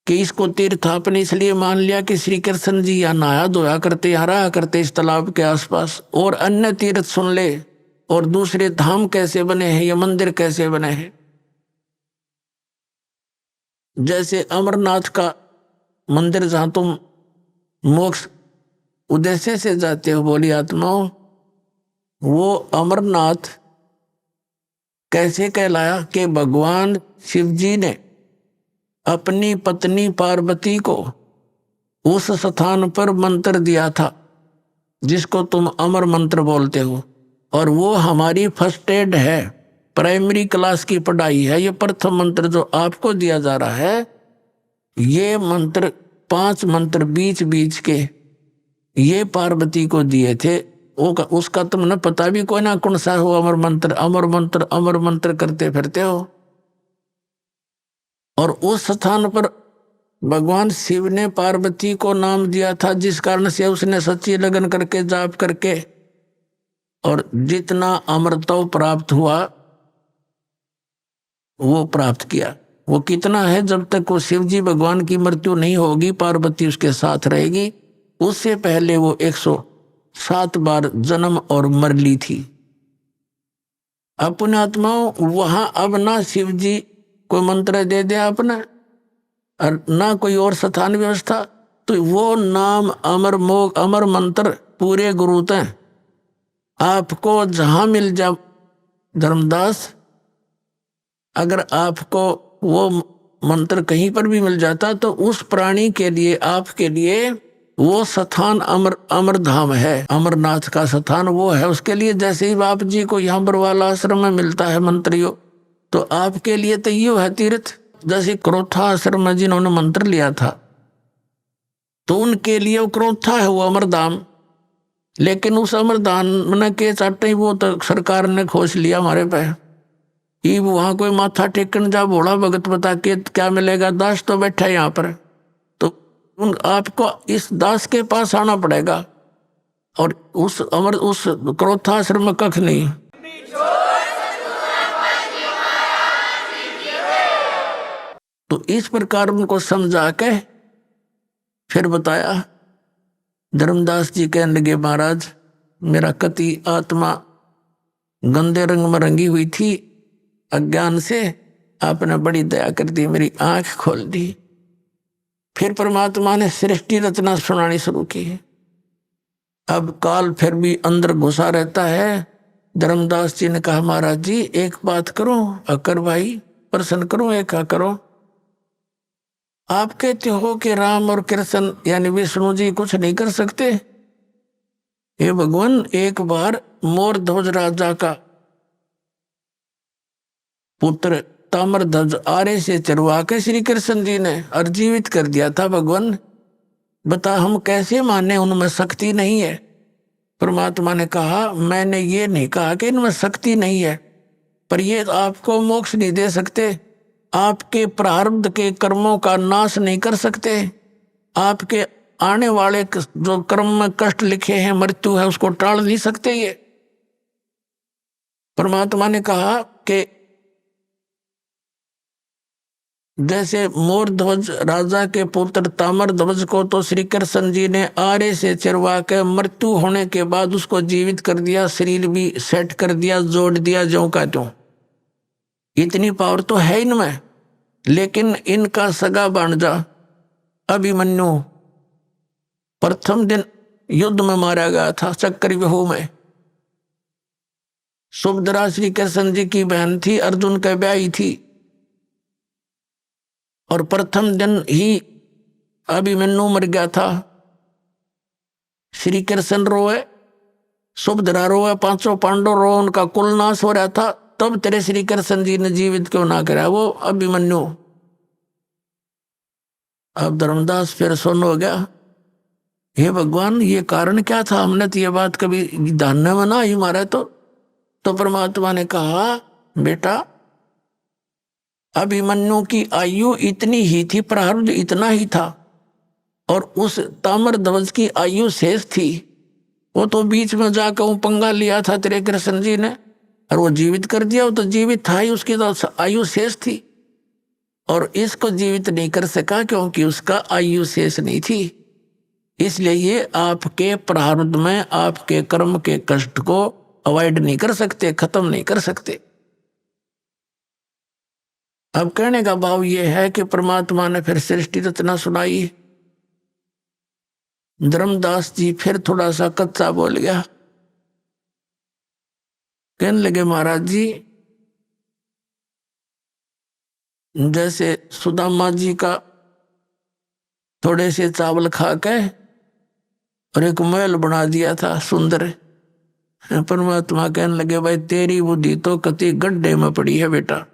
कि इसको तीर्थ आपने इसलिए मान लिया कि श्री कृष्ण जी यहाँ नहाया धोया करते, यहाँ रहा करते इस तालाब के आसपास। और अन्य तीर्थ सुन ले, और दूसरे धाम कैसे बने हैं, ये मंदिर कैसे बने हैं। जैसे अमरनाथ का मंदिर जहां तुम मोक्ष उद्देश्य से जाते हो बोली आत्माओं, वो अमरनाथ कैसे कहलाया? कि भगवान शिव जी ने अपनी पत्नी पार्वती को उस स्थान पर मंत्र दिया था जिसको तुम अमर मंत्र बोलते हो। और वो हमारी फर्स्ट एड है, प्राइमरी क्लास की पढ़ाई है। ये प्रथम मंत्र जो आपको दिया जा रहा है, ये मंत्र 5 मंत्र बीच बीच के ये पार्वती को दिए थे। उसका तुमने पता भी कोई ना कौन सा हो, अमर मंत्र अमर मंत्र अमर मंत्र करते फिरते हो। और उस स्थान पर भगवान शिव ने पार्वती को नाम दिया था, जिस कारण से उसने सच्ची लगन करके जाप करके और जितना अमरत्व प्राप्त हुआ वो प्राप्त किया। वो कितना है? जब तक वो शिव जी भगवान की मृत्यु नहीं होगी, पार्वती उसके साथ रहेगी, उससे पहले वो 107 बार जन्म और मर ली थी। अपने आत्माओं वहां अब ना शिव जी कोई मंत्र दे दिया अपना, और ना कोई और स्थान व्यवस्था, तो वो नाम अमर मोग अमर मंत्र पूरे गुरु हैं। आपको जहां मिल जा धर्मदास, अगर आपको वो मंत्र कहीं पर भी मिल जाता तो उस प्राणी के लिए, आपके लिए वो स्थान अमर धाम है। अमरनाथ का स्थान वो है उसके लिए। जैसे ही बाप जी को यहाँ बरवाला आश्रम में मिलता है मंत्रियों, तो आपके लिए तो ये है तीर्थ। जैसे क्रोथा आश्रम में जिन्होंने मंत्र लिया था, तो उनके लिए वो क्रोथा है, वो अमरधाम। लेकिन उस अमरधाम के चाटे वो तो सरकार ने खोज लिया हमारे पे। ये वहां कोई माथा टेकन जा भोला भगत बता के क्या मिलेगा? दास तो बैठा है यहाँ पर, तो आपको इस दास के पास आना पड़ेगा। और उस क्रोथाश्रम में कख नहीं। तो इस प्रकार उनको समझा के फिर बताया। धर्मदास जी कहने लगे महाराज मेरा कति आत्मा गंदे रंग में रंगी हुई थी अज्ञान से, आपने बड़ी दया कर दी, मेरी आंख खोल दी। फिर परमात्मा ने सृष्टि रचना सुनानी शुरू की। अब काल फिर भी अंदर घुसा रहता है। धर्मदास जी ने कहा महाराज जी एक बात करो, अकर भाई प्रश्न करो, एक करो। आप कहते हो कि राम और कृष्ण यानी विष्णु जी कुछ नहीं कर सकते। हे भगवान, एक बार मोर ध्वज राजा का पुत्र ताम्रध्वज आरे से चरवा के श्री कृष्ण जी ने और जीवित कर दिया था। भगवान बता हम कैसे माने उनमें शक्ति नहीं है। परमात्मा ने कहा मैंने ये नहीं कहा कि इनमें शक्ति नहीं है, पर ये आपको मोक्ष नहीं दे सकते, आपके प्रारब्ध के कर्मों का नाश नहीं कर सकते, आपके आने वाले जो कर्म में कष्ट लिखे हैं, मृत्यु है, उसको टाल नहीं सकते। ये परमात्मा ने कहा कि जैसे मोर ध्वज राजा के पुत्र ताम्र ध्वज को तो श्री कृष्ण जी ने आरे से चिरवा के मृत्यु होने के बाद उसको जीवित कर दिया, शरीर भी सेट कर दिया, जोड़ दिया ज्यों का त्यों। इतनी पावर तो है इनमें। लेकिन इनका सगा भांजा अभिमन्यु प्रथम दिन युद्ध में मारा गया था चक्रव्यूह में। सुभद्रा श्री कृष्ण जी की बहन थी, अर्जुन का ब्याही थी, और प्रथम दिन ही अभिमन्यु मर गया था। श्री कृष्ण रोए, सुभद्रा रोए, पांचों पांडव रोए, उनका कुल नाश हो रहा था। तब तेरे श्री कृष्ण जी ने जीवित क्यों ना करा वो अभिमन्यु। अब धर्मदास फिर सुन हो गया, हे भगवान ये कारण क्या था, हमने तो ये बात कभी ध्यान में ना ही मारा। तो परमात्मा ने कहा बेटा अभिमन्यु की आयु इतनी ही थी, प्रारब्ध इतना ही था, और उस ताम्र ध्वज की आयु शेष थी। वो तो बीच में जाकर पंगा लिया था तेरे कृष्ण जी ने और वो जीवित कर दिया। वो तो जीवित था ही, उसकी तो आयु शेष थी, और इसको जीवित नहीं कर सका क्योंकि उसका आयु शेष नहीं थी। इसलिए ये आपके प्रारब्ध में आपके कर्म के कष्ट को अवॉइड नहीं कर सकते, खत्म नहीं कर सकते। अब कहने का भाव यह है कि परमात्मा ने फिर सृष्टि रचना सुनाई। धर्मदास जी फिर थोड़ा सा कच्चा बोल गया, कहने लगे महाराज जी जैसे सुदामा जी का थोड़े से चावल खा के और एक महल बना दिया था सुंदर। परमात्मा कहने लगे भाई तेरी बुद्धि तो कति गड्ढे में पड़ी है बेटा।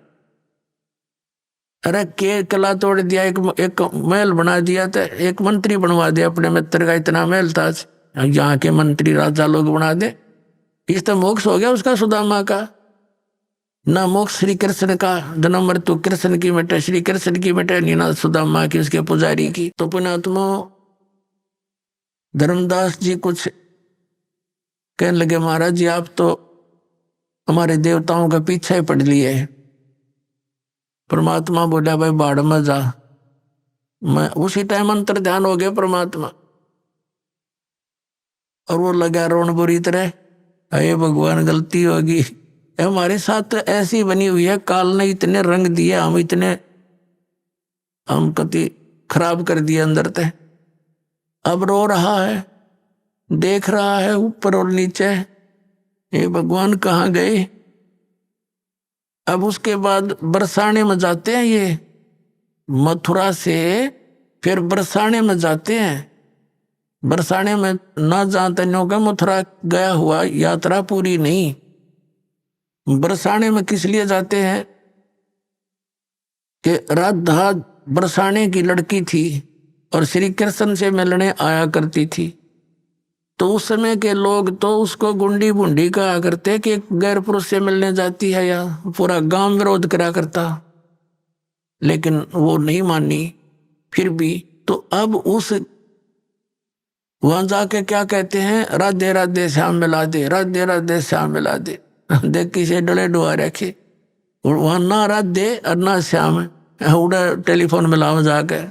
अरे के कला तोड़ दिया, एक महल बना दिया था, एक मंत्री बनवा दिया अपने मित्र का, इतना महल था, यहाँ के मंत्री राजा लोग बना दे। इस तो मोक्ष हो गया उसका सुदामा का। ना मोक्ष श्री कृष्ण का, जन्म मृत्यु कृष्ण की मिटे, श्री कृष्ण की मिटे, नहीं ना सुदामा की उसके पुजारी की। तो पुण्यात्मा धर्मदास जी कुछ कहने लगे महाराज जी आप तो हमारे देवताओं का पीछे पड़ लिए। परमात्मा बोला भाई बाढ़ में जा। मैं उसी टाइम अंतर ध्यान हो गया परमात्मा, और वो लगा रोन बुरी तरह, अरे भगवान गलती होगी, हमारे साथ तो ऐसी बनी हुई है, काल ने इतने रंग दिए, हम कति खराब कर दिए अंदर ते। अब रो रहा है, देख रहा है ऊपर और नीचे, ये भगवान कहाँ गए। अब उसके बाद बरसाने में जाते हैं, ये मथुरा से फिर बरसाने में जाते हैं। बरसाने में ना जानते नो का मथुरा गया हुआ यात्रा पूरी नहीं। बरसाने में किस लिए जाते हैं कि राधा बरसाने की लड़की थी और श्री कृष्ण से मिलने आया करती थी। तो उस समय के लोग तो उसको गुंडी बुंडी कहा करते कि गैर पुरुष से मिलने जाती है, या पूरा गांव विरोध करा करता, लेकिन वो नहीं मानी फिर भी। तो अब उस वहां जाके क्या कहते हैं, राधे राधे श्याम मिला दे, राधे राधे श्याम मिला दे। देख किसे डले डुआ रखे, वहां ना राधे और ना श्याम, उड़ा टेलीफोन मिलाओ जाके।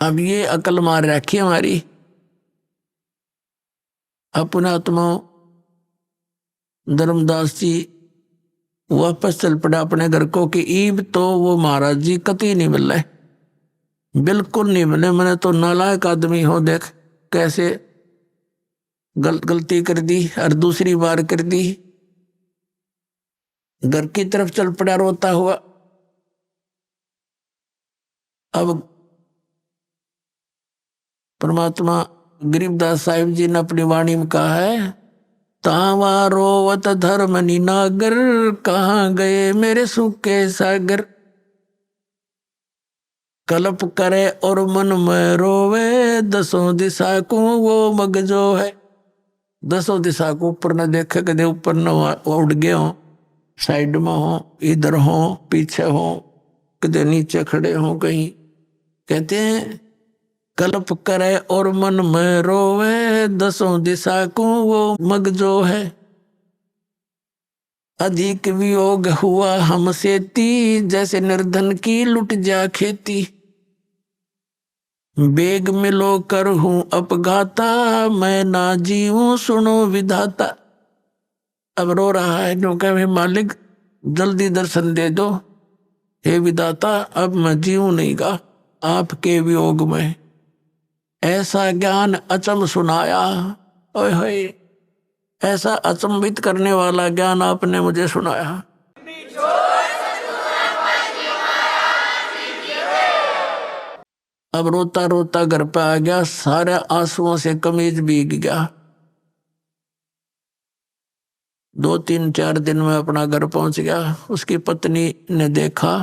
अब ये अकल मार रखी हमारी। अपने आत्मा धर्मदास जी वापस चल पड़ा अपने घर को कि ईब तो वो महाराज जी कतई नहीं मिल रहे, बिल्कुल नहीं मिले। मैंने तो नालायक आदमी हो, देख कैसे गलती कर दी और दूसरी बार कर दी। घर की तरफ चल पड़ा रोता हुआ। अब परमात्मा गरीबदास साहिब जी ने अपनी वाणी में कहा है, तावा रोवत धर्म निनागर, कहाँ गए मेरे सूखे सागर। कल्प करे और मन में रोवे, दसों दिशा को वो मगजो है। दसों दिशा को ऊपर न देखे, कदे ऊपर न उड़ गए हो, साइड में हो, इधर हो, पीछे हो, कदे नीचे खड़े हो कहीं। कहते हैं कल्प करे और मन में रोवे, दसों दिशा को वो मगजो है। अधिक वियोग हुआ हमसे ती, जैसे निर्धन की लुट जा खेती। बेग मिलो कर हूं अपघाता, मैं ना जीऊं सुनो विधाता। अब रो रहा है जो कहे मालिक जल्दी दर्शन दे दो, हे विधाता अब मैं जीऊं नहीं गा आपके वियोग में। ऐसा ज्ञान अचम सुनाया, ओए होए ऐसा अचंभित करने वाला ज्ञान आपने मुझे सुनाया। अब रोता रोता घर पे आ गया, सारे आंसुओं से कमीज भीग गया। 2-3-4 दिन में अपना घर पहुंच गया। उसकी पत्नी ने देखा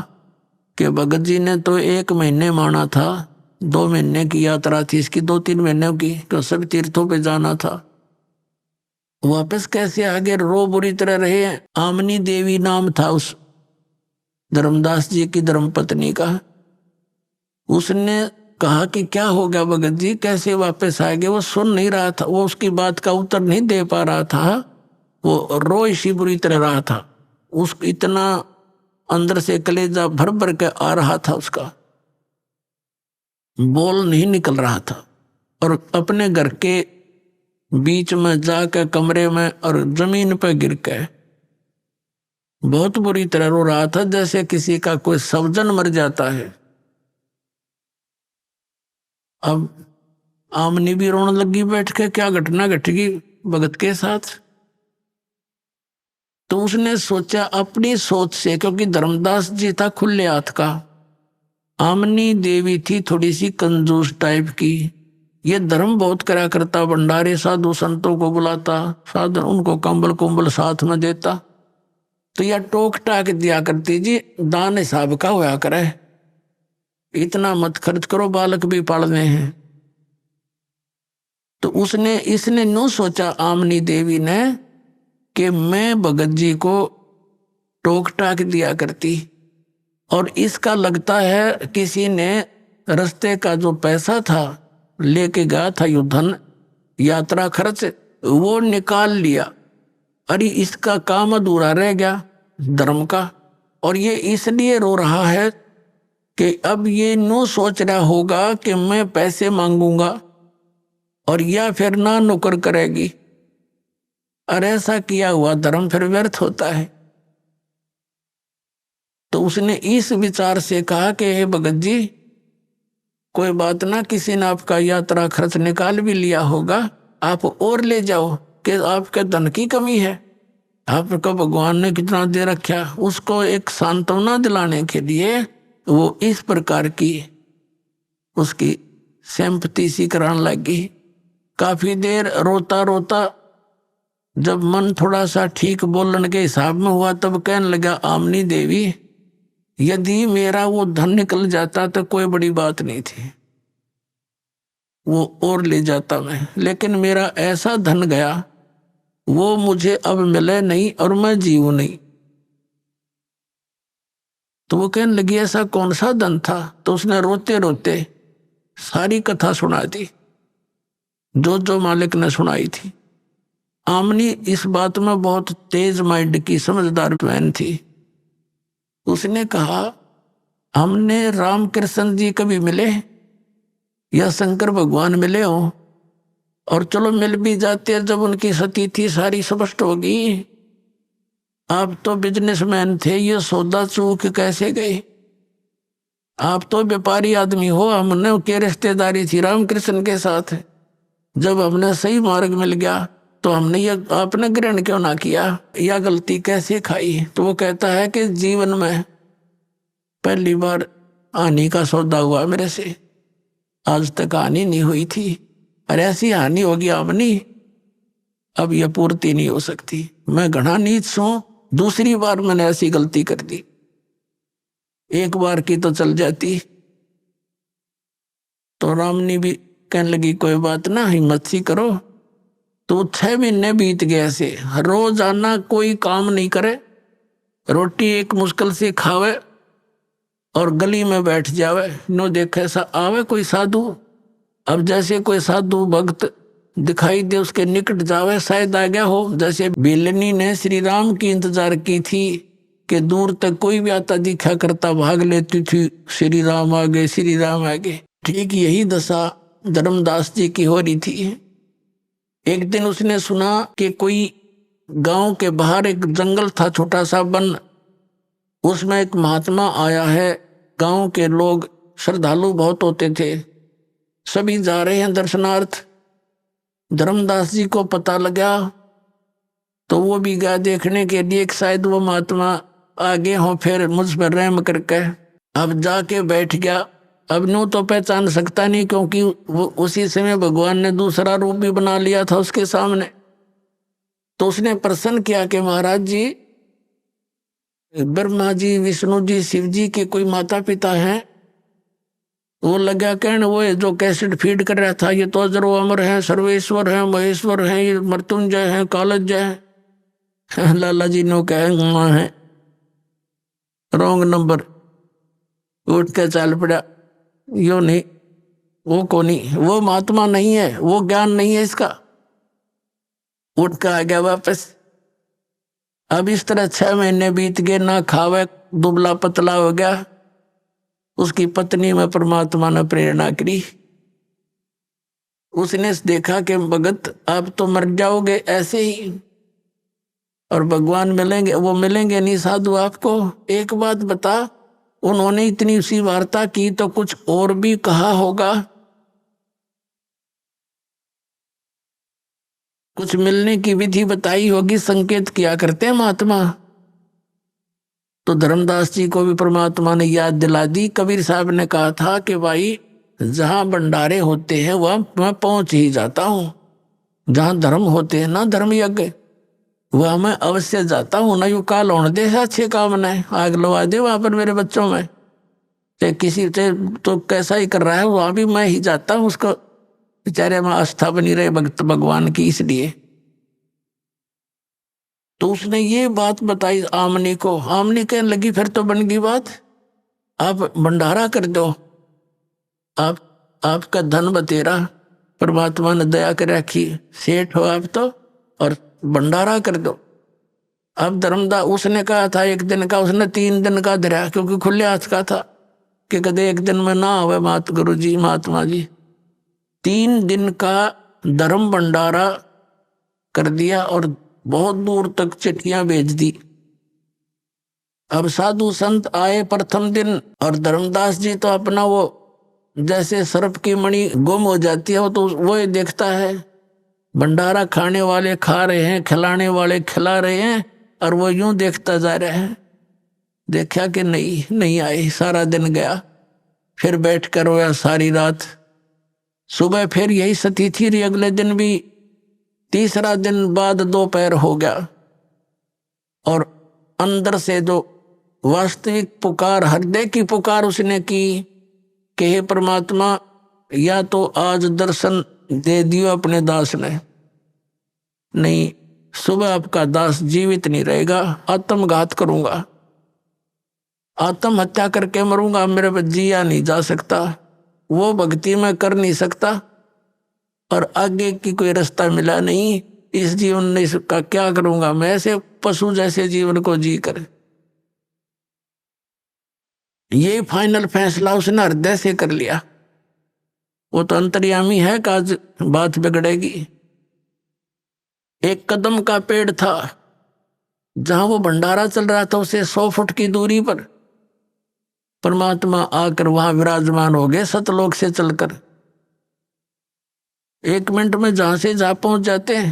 कि भगत जी ने तो 1 महीने माना था, 2 महीने की यात्रा थी इसकी, 2-3 महीने की, तो सब तीर्थों पे जाना था। वापस कैसे आगे रो बुरी तरह रहे। आमनी देवी नाम था उस धर्मदास जी की धर्मपत्नी का। उसने कहा कि क्या हो गया भगत जी, कैसे वापस आ गए। वो सुन नहीं रहा था, वो उसकी बात का उत्तर नहीं दे पा रहा था, वो रो इसी बुरी तरह रहा था। उस इतना अंदर से कलेजा भर भर के आ रहा था, उसका बोल नहीं निकल रहा था। और अपने घर के बीच में जाकर कमरे में और जमीन पर गिर के बहुत बुरी तरह रो रहा था, जैसे किसी का कोई स्वजन मर जाता है। अब आमनी भी रोने लगी बैठ के, क्या घटना घटेगी भगत के साथ। तो उसने सोचा अपनी सोच से, क्योंकि धर्मदास जी था खुले हाथ का, आमनी देवी थी थोड़ी सी कंजूस टाइप की। ये धर्म बहुत करा करता, भंडारे साधु संतों को बुलाता, साधु उनको कंबल कुंबल साथ में देता। तो यह टोक टाक दिया करती, जी दान हिसाब का होया करे, इतना मत खर्च करो, बालक भी पालने हैं। तो इसने नो सोचा आमनी देवी ने कि मैं भगत जी को टोक टाक दिया करती, और इसका लगता है किसी ने रास्ते का जो पैसा था लेके गया था, यो धन यात्रा खर्च, वो निकाल लिया। अरे इसका काम अधूरा रह गया धर्म का। और ये इसलिए रो रहा है कि अब ये नो सोच रहा होगा कि मैं पैसे मांगूंगा और या फिर ना नौकर करेगी। और ऐसा किया हुआ धर्म फिर व्यर्थ होता है। तो उसने इस विचार से कहा कि हे भगत जी, कोई बात ना, किसी ने आपका यात्रा खर्च निकाल भी लिया होगा, आप और ले जाओ, कि आपके धन की कमी है, आपको भगवान ने कितना दे रखा। उसको एक सांत्वना दिलाने के लिए वो इस प्रकार की उसकी सिंपैथी सी कराने लगी। काफी देर रोता रोता जब मन थोड़ा सा ठीक बोलने के हिसाब में हुआ, तब कहने लगा, आमनी देवी, यदि मेरा वो धन निकल जाता तो कोई बड़ी बात नहीं थी, वो और ले जाता मैं, लेकिन मेरा ऐसा धन गया, वो मुझे अब मिले नहीं और मैं जीऊं नहीं। तो वो कहने लगी, ऐसा कौन सा धन था। तो उसने रोते रोते सारी कथा सुना दी, जो मालिक ने सुनाई थी। आमनी इस बात में बहुत तेज माइंड की समझदार बहन थी। उसने कहा, हमने रामकृष्ण जी कभी मिले? या शंकर भगवान मिले हो, और चलो मिल भी जाते हैं, जब उनकी स्थिति सारी स्पष्ट होगी। आप तो बिजनेसमैन थे, ये सौदा चूक कैसे गए? आप तो व्यापारी आदमी हो, हमने के रिश्तेदारी थी रामकृष्ण के साथ। जब हमने सही मार्ग मिल गया तो हमने ये आपने ग्रहण क्यों ना किया, या गलती कैसे खाई? तो वो कहता है कि जीवन में पहली बार हानि का सौदा हुआ मेरे से, आज तक हानि नहीं हुई थी, और ऐसी हानि होगी अपनी, अब यह पूर्ति नहीं हो सकती। मैं घना नीच हूं, दूसरी बार मैंने ऐसी गलती कर दी, एक बार की तो चल जाती। तो रामनी भी कहने लगी कोई बात ना, हिम्मत सी करो। तो 6 महीने बीत गए ऐसे, रोज आना, कोई काम नहीं करे, रोटी एक मुश्किल से खावे और गली में बैठ जावे, नो देखे सा आवे कोई साधु। अब जैसे कोई साधु भक्त दिखाई दे उसके निकट जावे, शायद आ गया हो। जैसे बेलनी ने श्री राम की इंतजार की थी कि दूर तक कोई भी आता दिखा करता, भाग लेती थी, श्री राम आ गए, श्री राम आ गए। ठीक यही दशा धर्मदास जी की हो रही थी। एक दिन उसने सुना कि कोई गांव के बाहर एक जंगल था, छोटा सा वन, उसमें एक महात्मा आया है। गांव के लोग श्रद्धालु बहुत होते थे, सभी जा रहे हैं दर्शनार्थ। धर्मदास जी को पता लगा तो वो भी गया देखने के लिए कि शायद वो महात्मा आगे हो, फिर मुझ पर रहम करके। अब जाके बैठ गया। अब नो तो पहचान सकता नहीं, क्योंकि वो उसी समय भगवान ने दूसरा रूप भी बना लिया था उसके सामने। तो उसने प्रश्न किया कि महाराज जी, ब्रह्मा जी, विष्णु जी, शिव जी के कोई माता पिता हैं? वो लगा कहने, वो है जो कैसेट फीड कर रहा था, ये तो अजरो अमर है, सर्वेश्वर है, महेश्वर है, ये मृत्युंजय है, कालज्जय है। लाला जी नो कहे है, रॉन्ग नंबर। उठ के चल पड़ा, यो नहीं, वो को नहीं, वो महात्मा नहीं है, वो ज्ञान नहीं है इसका। उठ के आ गया वापस। अब इस तरह 6 महीने बीत गए, ना खावे, दुबला पतला हो गया। उसकी पत्नी में परमात्मा ने प्रेरणा करी। उसने देखा कि भगत आप तो मर जाओगे ऐसे ही, और भगवान मिलेंगे, वो मिलेंगे नहीं साधु आपको। एक बात बता, उन्होंने इतनी सी वार्ता की तो कुछ और भी कहा होगा, कुछ मिलने की विधि बताई होगी, संकेत किया करते हैं महात्मा। तो धर्मदास जी को भी परमात्मा ने याद दिला दी। कबीर साहब ने कहा था कि भाई जहां भंडारे होते हैं वहां मैं पहुंच ही जाता हूं, जहां धर्म होते हैं ना, धर्म यज्ञ, वह मैं अवश्य जाता हूं। ना यू काल होने दे अच्छे काम न, आग लगा दे वहां पर मेरे बच्चों में, चाहे किसी से तो कैसा ही कर रहा है, वहां भी मैं ही जाता हूं। उसको बेचारे में आस्था बनी रहे भक्त भगवान की, इसलिए। तो उसने ये बात बताई आमनी को। आमनी कहने लगी फिर तो बन गई बात, आप भंडारा कर दो, आपका धन बतेरा परमात्मा ने दया कर रखी, सेठ हो आप तो, और भंडारा कर दो। अब धर्मदास उसने कहा था 1 दिन का, उसने 3 दिन का धरा, क्योंकि खुले हाथ का था कि कदे 1 दिन में ना आवे मात गुरु जी, महात्मा जी। 3 दिन का धर्म भंडारा कर दिया और बहुत दूर तक चिट्ठियां भेज दी। अब साधु संत आए प्रथम दिन, और धर्मदास जी तो अपना वो जैसे सर्प की मणि गुम हो जाती है, वो तो वो ही देखता है। भंडारा खाने वाले खा रहे हैं, खिलाने वाले खिला रहे हैं, और वो यूं देखता जा रहा है। देखा कि नहीं आए, सारा दिन गया। फिर बैठ कर रोया सारी रात। सुबह फिर यही स्थिति थी, अगले दिन भी। तीसरा दिन बाद दोपहर हो गया, और अंदर से जो वास्तविक पुकार, हृदय की पुकार उसने की कि हे परमात्मा, या तो आज दर्शन दे दियो अपने दास ने, नहीं सुबह आपका दास जीवित नहीं रहेगा, आत्मघात करूंगा, आत्महत्या करके मरूंगा, मेरे पर जिया नहीं जा सकता, वो भक्ति में कर नहीं सकता, और आगे की कोई रास्ता मिला नहीं। इस जीवन में इसका क्या करूंगा मैं, ऐसे पशु जैसे जीवन को जी कर। ये फाइनल फैसला उसने हृदय से कर लिया। वो तो अंतर्यामी है कि आज बात बिगड़ेगी। एक कदम का पेड़ था, जहां वो भंडारा चल रहा था उसे 100 फुट की दूरी पर परमात्मा आकर वहां विराजमान हो गए सतलोक से चलकर। 1 मिनट में जहां से जहां पहुंच जाते हैं।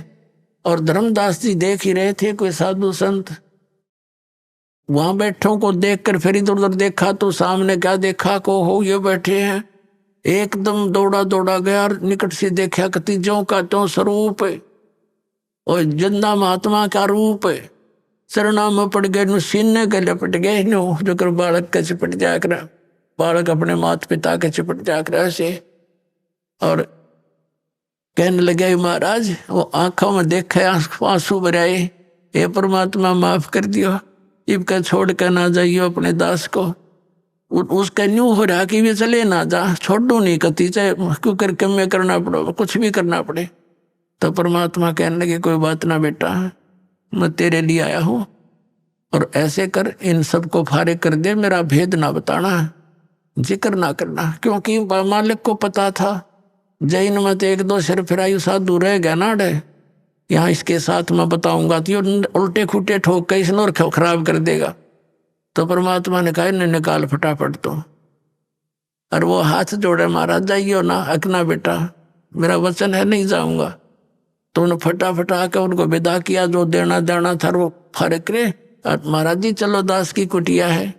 और धर्मदास जी देख ही रहे थे, कोई साधु संत वहां बैठों को देखकर फिर इधर उधर देखा तो सामने क्या देखा, को हो ये बैठे हैं। एकदम दौड़ा दौड़ा गया और निकट से देखा कि तीजों का त्यों स्वरूप है और जिंदा महात्मा का रूप है। चरणा में पड़ गए, नु सीने के लपट गए, नु जो कर बालक के चिपट जाकर, बालक अपने माता पिता के चिपट जाकर ऐसे। और कहने लगे महाराज, वो आंखों में देखे आंसू भराए, हे परमात्मा माफ कर दियो, इबका छोड़ कर ना जाइयो अपने दास को। उसका न्यू हो रहा कि वे चले ना जा, छोड़ो नहीं कती, चाहे क्यों करके मैं करना पड़ो, कुछ भी करना पड़े। तो परमात्मा कहने लगे कोई बात ना बेटा, मैं तेरे लिए आया हूँ और ऐसे कर इन सबको फारिग कर दे, मेरा भेद ना बताना, जिक्र ना करना। क्योंकि मालिक को पता था जैन मत 1-2 सिर फिरायु साधु रह गया ना डे, यहाँ इसके साथ मैं बताऊंगा तो ये उल्टे खुटे ठोक के इसने और खराब कर देगा। तो परमात्मा ने कहा इन्हें निकाल फटाफट तो। और वो हाथ जोड़े, महाराज जाइयो ना, अकना बेटा मेरा वचन है नहीं जाऊंगा। तो उन्हें फटाफट आकर उनको विदा किया, जो देना देना था वो फारिग करे। और महाराज जी चलो दास की कुटिया है।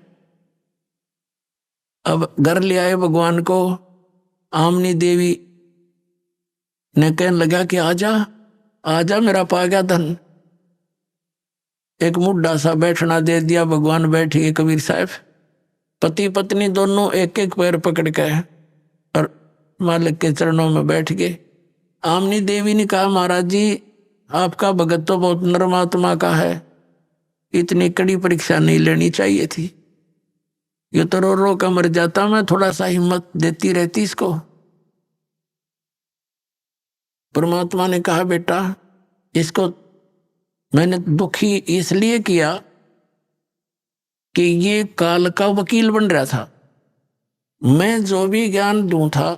अब घर ले आए भगवान को। आमनी देवी ने कहने लगा कि आजा आजा मेरा पा गया धन। एक मुड्ढा सा बैठना दे दिया, भगवान बैठ गए कबीर साहब। पति पत्नी दोनों एक एक पैर पकड़ के और मालिक के चरणों में बैठ गए। आमनी देवी ने कहा महाराज जी आपका भगत तो बहुत नरमात्मा का है, इतनी कड़ी परीक्षा नहीं लेनी चाहिए थी, ये तो रो का मर जाता, मैं थोड़ा सा हिम्मत देती रहती इसको। परमात्मा ने कहा बेटा इसको मैंने दुखी इसलिए किया कि ये काल का वकील बन रहा था। मैं जो भी ज्ञान दूं था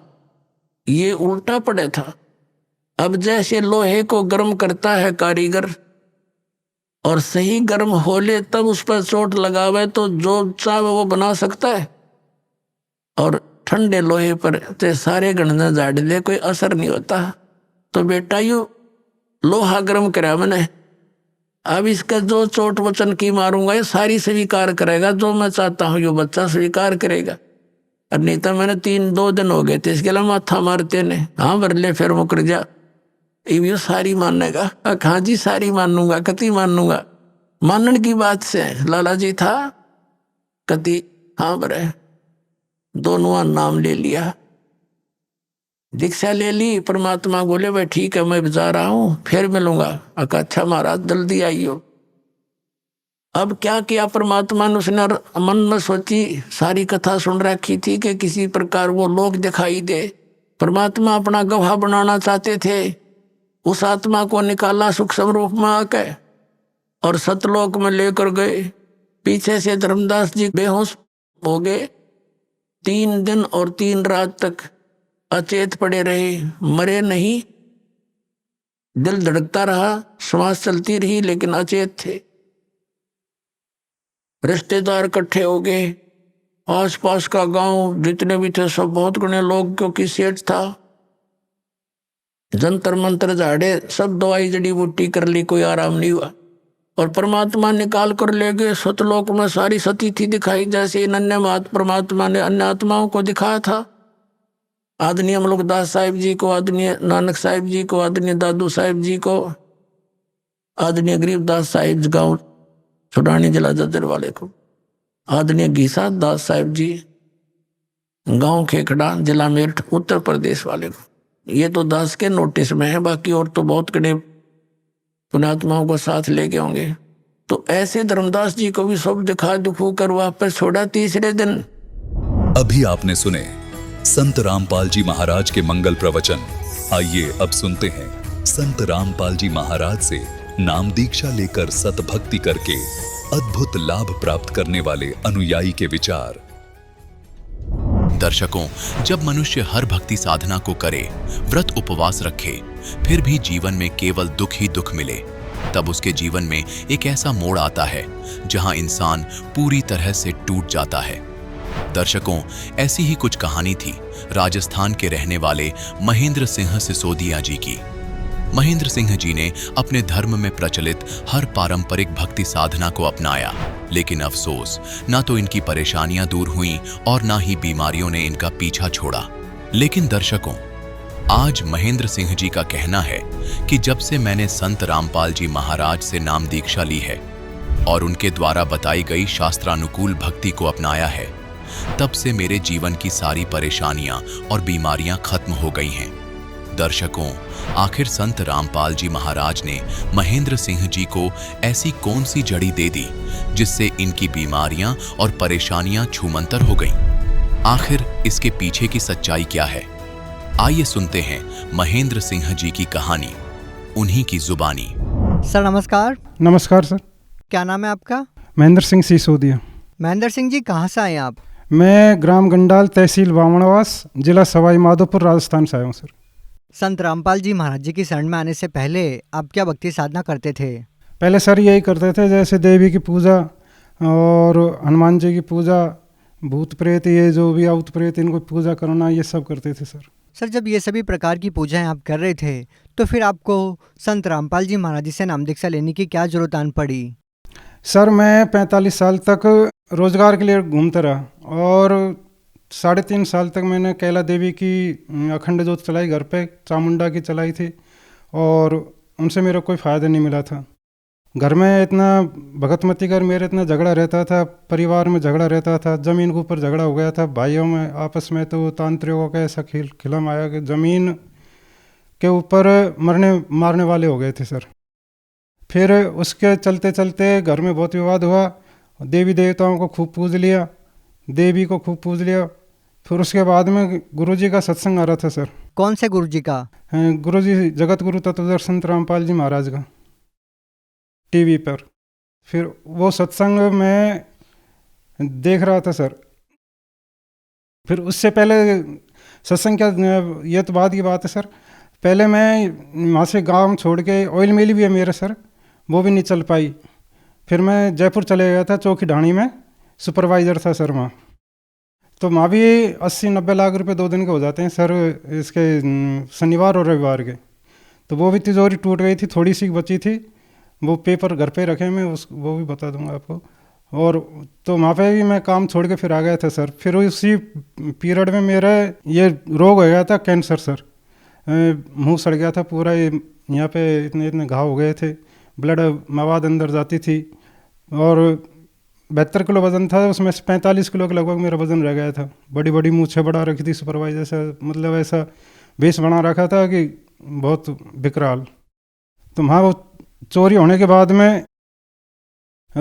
ये उल्टा पड़े था। अब जैसे लोहे को गर्म करता है कारीगर और सही गर्म हो ले तब उस पर चोट लगावे तो जो चाहे वो बना सकता है, और ठंडे लोहे पर ते सारे गणना झाड़ ले कोई असर नहीं होता। तो बेटा यू लोहा गर्म करा मैंने, अब इसका जो चोट वचन की मारूंगा ये सारी स्वीकार करेगा, जो मैं चाहता हूँ यो बच्चा स्वीकार करेगा। और नहीं तो मैंने 2 दिन हो गए थे इसके लिए माथा मारते ने, हाँ बरले फिर मुकर जा, ये सारी मानेगा। हाँ जी सारी मानूंगा, कति मानूंगा, मानन की बात से लाला जी था कति, हाँ बरे दोनों नाम ले लिया, दीक्षा ले ली। परमात्मा बोले भाई ठीक है मैं जा रहा हूं फिर मिलूंगा। अच्छा महाराज जल्दी आइयो। अब क्या किया परमात्मा ने, उसने मन में सोची, सारी कथा सुन रखी थी कि किसी प्रकार वो लोक दिखाई दे। परमात्मा अपना गवाह बनाना चाहते थे। उस आत्मा को निकाला सुख स्वरूप में आके और सतलोक में लेकर गए। पीछे से धर्मदास जी बेहोश हो गए। 3 दिन और 3 रात तक अचेत पड़े रहे, मरे नहीं। दिल धड़कता रहा, श्वास चलती रही, लेकिन अचेत थे। रिश्तेदार इकट्ठे हो गए, आसपास का गांव जितने भी थे सब, बहुत गणे लोग, क्योंकि सेठ था। जंतर मंत्र झाड़े, सब दवाई जड़ी बूटी कर ली, कोई आराम नहीं हुआ। और परमात्मा निकाल कर ले गए सतलोक में। सारी सती थी दिखाई, जैसे अन्य मात परमात्मा ने अन्य आत्माओं को दिखाया था। आदरणीय मलुकदास साहिब जी को, आदरणीय नानक साहिब जी को, आदरणीय दादू साहिब जी को, आदरणीय गरीबदास साहिब गांव छुड़ानी जिला जज्जर वाले को, आदरणीय घीसा दास साहिब जी गांव खेखड़ा जिला मेरठ उत्तर प्रदेश वाले को। ये तो दास के नोटिस में है, बाकी और तो बहुत कड़े पुण्यात्माओं को साथ लेके होंगे। तो ऐसे धर्मदास जी को भी सब दिखा दुखू कर वापस छोड़ा। तीसरे दिन अभी आपने सुने संत रामपाल जी महाराज के मंगल प्रवचन। आइए अब सुनते हैं संत रामपाल जी महाराज से नाम दीक्षा लेकर सतभक्ति करके अद्भुत लाभ प्राप्त करने वाले अनुयायी के विचार। दर्शकों, जब मनुष्य हर भक्ति साधना को करे, व्रत उपवास रखे, फिर भी जीवन में केवल दुख ही दुख मिले, तब उसके जीवन में एक ऐसा मोड़ आता है जहां इंसान पूरी तरह से टूट जाता है। दर्शकों, ऐसी ही कुछ कहानी थी राजस्थान के रहने वाले महेंद्र सिंह सिसोदिया जी की। महेंद्र सिंह जी ने अपने धर्म में प्रचलित हर पारंपरिक भक्ति साधना को अपनाया, लेकिन अफसोस, ना तो इनकी परेशानियां दूर हुईं और ना ही बीमारियों ने इनका पीछा छोड़ा। लेकिन दर्शकों, आज महेंद्र सिंह जी का कहना है कि जब से मैंने संत रामपाल जी महाराज से नाम दीक्षा ली है और उनके द्वारा बताई गई शास्त्रानुकूल भक्ति को अपनाया है, तब से मेरे जीवन की सारी परेशानियां और बीमारियां खत्म हो गई हैं। दर्शकों, आखिर संत रामपाल जी महाराज ने महेंद्र सिंह जी को ऐसी कौन सी जड़ी दे दी जिससे इनकी बीमारियां और परेशानियां छूमंतर हो गईं? आखिर इसके पीछे की सच्चाई क्या है? आइए सुनते हैं महेंद्र सिंह जी की कहानी, उन्हीं की जुबानी। सर नमस्कार। नमस्कार सर। क्या नाम है आपका? महेंद्र सिंह सिसोदिया। महेंद्र सिंह जी, कहाँ से आए आप? मैं ग्राम गंडाल, तहसील बामणवास, जिला सवाई माधोपुर, राजस्थान से आया हूँ सर। संत रामपाल जी महाराज जी की शरण में आने से पहले आप क्या भक्ति साधना करते थे? पहले सर यही करते थे, जैसे देवी की पूजा और हनुमान जी की पूजा, भूत प्रेत, ये जो भी आउत प्रेत, इनको पूजा करना, ये सब करते थे सर। सर, जब ये सभी प्रकार की पूजाएं आप कर रहे थे तो फिर आपको संत रामपाल जी महाराज जी से नाम दीक्षा लेने की क्या जरूरत आन पड़ी? सर, मैं 45 साल तक रोजगार के लिए घूमता रहा और 3.5 साल तक मैंने कैला देवी की अखंड जोत चलाई, घर पे चामुंडा की चलाई थी, और उनसे मेरा कोई फ़ायदा नहीं मिला था। घर में इतना भगतमती कर मेरे इतना झगड़ा रहता था, परिवार में झगड़ा रहता था, ज़मीन के ऊपर झगड़ा हो गया था भाइयों में आपस में। तो तांत्रिकों का ऐसा खिलम आया कि ज़मीन के ऊपर मारने वाले हो गए थे सर। फिर उसके चलते चलते घर में बहुत विवाद हुआ, देवी देवताओं को खूब पूज लिया, देवी को खूब पूज लिया। फिर उसके बाद में गुरुजी का सत्संग आ रहा था सर। कौन से गुरुजी का? गुरुजी जगत गुरु तत्वदर्शी संत रामपाल जी महाराज का, टीवी पर। फिर वो सत्संग में देख रहा था सर। फिर उससे पहले सत्संग क्या, ये तो बाद की बात है सर। पहले मैं वहाँ से गांव छोड़ के, ऑयल मिल भी है मेरे सर, वो भी नहीं चल पाई। फिर मैं जयपुर चले गया था, चौकी ढाणी में सुपरवाइज़र था सर वहाँ। तो वहाँ भी 80-90 लाख रुपए 2 दिन के हो जाते हैं सर, इसके शनिवार और रविवार के। तो वो भी तिजोरी टूट गई थी, थोड़ी सी बची थी, वो पेपर घर पे रखे, मैं वो भी बता दूंगा आपको। और तो वहाँ पे भी मैं काम छोड़ के फिर आ गया था सर। फिर उसी पीरियड में मेरा ये रोग हो गया था, कैंसर सर। मुंह सड़ गया था पूरा, यहाँ पे इतने घाव हो गए थे, ब्लड मवाद अंदर जाती थी, और 72 किलो वज़न था, उसमें से 45 किलो के लगभग मेरा वज़न रह गया था। बड़ी बड़ी मूछें बढ़ा रखी थी सुपरवाइजर से, मतलब ऐसा बेस बना रखा था कि बहुत विकराल। तो वहाँ वो चोरी होने के बाद में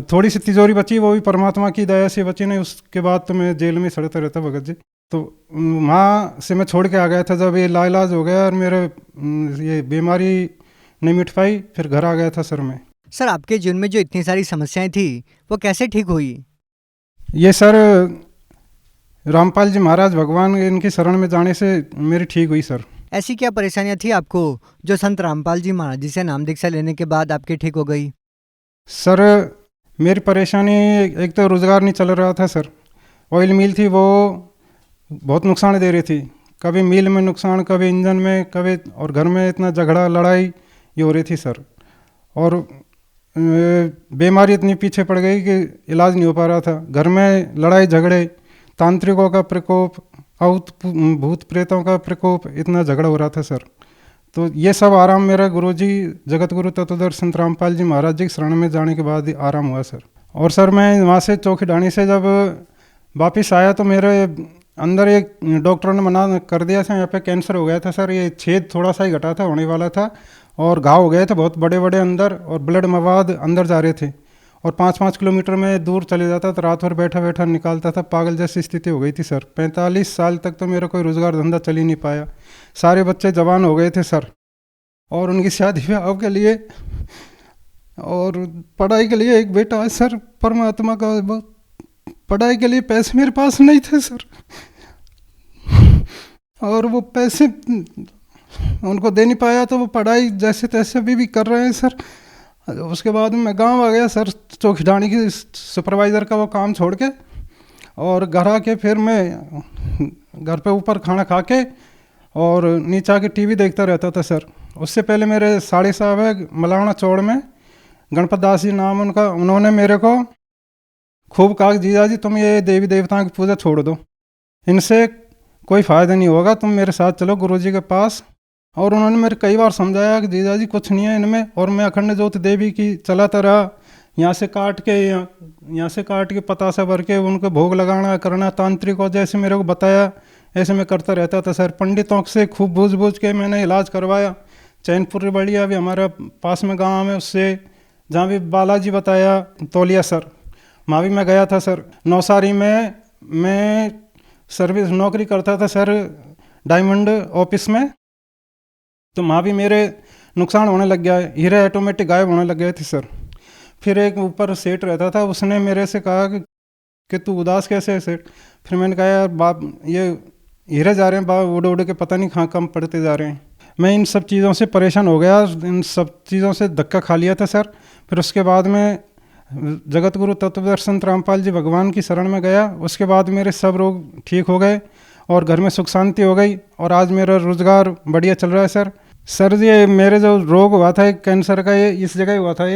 थोड़ी सी तिजोरी बची, वो भी परमात्मा की दया से बची नहीं। उसके बाद तो मैं जेल में सड़ता रहता भगत जी। तो वहाँ से मैं छोड़ के आ गया था जब ये लाइलाज हो गया और मेरे ये बीमारी नहीं मिट पाई, फिर घर आ गया था सर मैं। सर, आपके जीवन में जो इतनी सारी समस्याएं थी वो कैसे ठीक हुई? ये सर रामपाल जी महाराज भगवान इनकी शरण में जाने से मेरी ठीक हुई सर। ऐसी क्या परेशानियां थी आपको जो संत रामपाल जी महाराज जी से नाम दीक्षा लेने के बाद आपकी ठीक हो गई? सर, मेरी परेशानी एक तो रोज़गार नहीं चल रहा था सर। ऑयल मिल थी, वो बहुत नुकसान दे रही थी, कभी मिल में नुकसान, कभी इंजन में, कभी, और घर में इतना झगड़ा लड़ाई ये हो रही थी सर। और बीमारी इतनी पीछे पड़ गई कि इलाज नहीं हो पा रहा था। घर में लड़ाई झगड़े, तांत्रिकों का प्रकोप, भूत प्रेतों का प्रकोप, इतना झगड़ा हो रहा था सर। तो ये सब आराम मेरा गुरुजी जगत गुरु तत्वदर्शी संत रामपाल जी महाराज जी की शरण में जाने के बाद ही आराम हुआ सर। और सर मैं वहाँ से चौकी ढाणी से जब वापस आया तो मेरे अंदर एक डॉक्टरों ने मना कर दिया था, यहाँ पे कैंसर हो गया था सर। ये छेद थोड़ा सा ही घटा था, होने वाला था, और घाव हो गए थे बहुत बड़े बड़े अंदर, और ब्लड मवाद अंदर जा रहे थे, और 5-5 किलोमीटर में दूर चले जाता तो रात भर बैठा बैठा निकालता था। पागल जैसी स्थिति हो गई थी सर। 45 साल तक तो मेरा कोई रोज़गार धंधा चल ही नहीं पाया। सारे बच्चे जवान हो गए थे सर, और उनकी शादी ब्याह के लिए और पढ़ाई के लिए एक बेटा है सर। परमात्मा का पढ़ाई के लिए पैसे मेरे पास नहीं थे सर। और वो पैसे उनको दे नहीं पाया, तो वो पढ़ाई जैसे तैसे अभी भी कर रहे हैं सर। उसके बाद मैं गांव आ गया सर, चौकीडानी की सुपरवाइज़र का वो काम छोड़ के, और घर आके फिर मैं घर पे ऊपर खाना खा के और नीचे आके टीवी देखता रहता था सर। उससे पहले मेरे साड़ी साहब है मलावना चौड़ में, गणपत दास जी नाम उनका, उन्होंने मेरे को खूब कहा कि जीजा जी तुम ये देवी देवताओं की पूजा छोड़ दो, इनसे कोई फ़ायदा नहीं होगा, तुम मेरे साथ चलो गुरुजी के पास। और उन्होंने मेरे कई बार समझाया कि जीजा जी कुछ नहीं है इनमें। और मैं अखंड ज्योत देवी की चलाता रहा, यहाँ से काट के पतासा भर के उनको भोग लगाना करना, तांत्रिकों जैसे मेरे को बताया ऐसे मैं करता रहता था सर। पंडितों से खूब बूझ के मैंने इलाज करवाया। चैनपुर बढ़िया भी हमारा पास में गाँव है, उससे जहाँ भी बालाजी बताया तौलिया सर, वहाँ भी मैं गया था सर। नौसारी में मैं सर्विस नौकरी करता था सर डायमंड ऑफिस में, तो वहाँ भी मेरे नुकसान होने लग गया, हीरे ऑटोमेटिक गायब होने लग गए थे सर। फिर एक ऊपर सेठ रहता था, उसने मेरे से कहा कि तू उदास कैसे है सेठ। फिर मैंने कहा यार बाप ये हीरे जा रहे हैं बाप, उड़ उड़ के पता नहीं कहाँ कम पड़ते जा रहे हैं। मैं इन सब चीज़ों से परेशान हो गया, इन सब चीज़ों से धक्का खा लिया था सर। फिर उसके बाद में जगत गुरु तत्वदर्शी संत रामपाल जी भगवान की शरण में गया। उसके बाद मेरे सब रोग ठीक हो गए और घर में सुख शांति हो गई, और आज मेरा रोज़गार बढ़िया चल रहा है सर। सर ये मेरे जो रोग हुआ था कैंसर का, ये इस जगह हुआ था,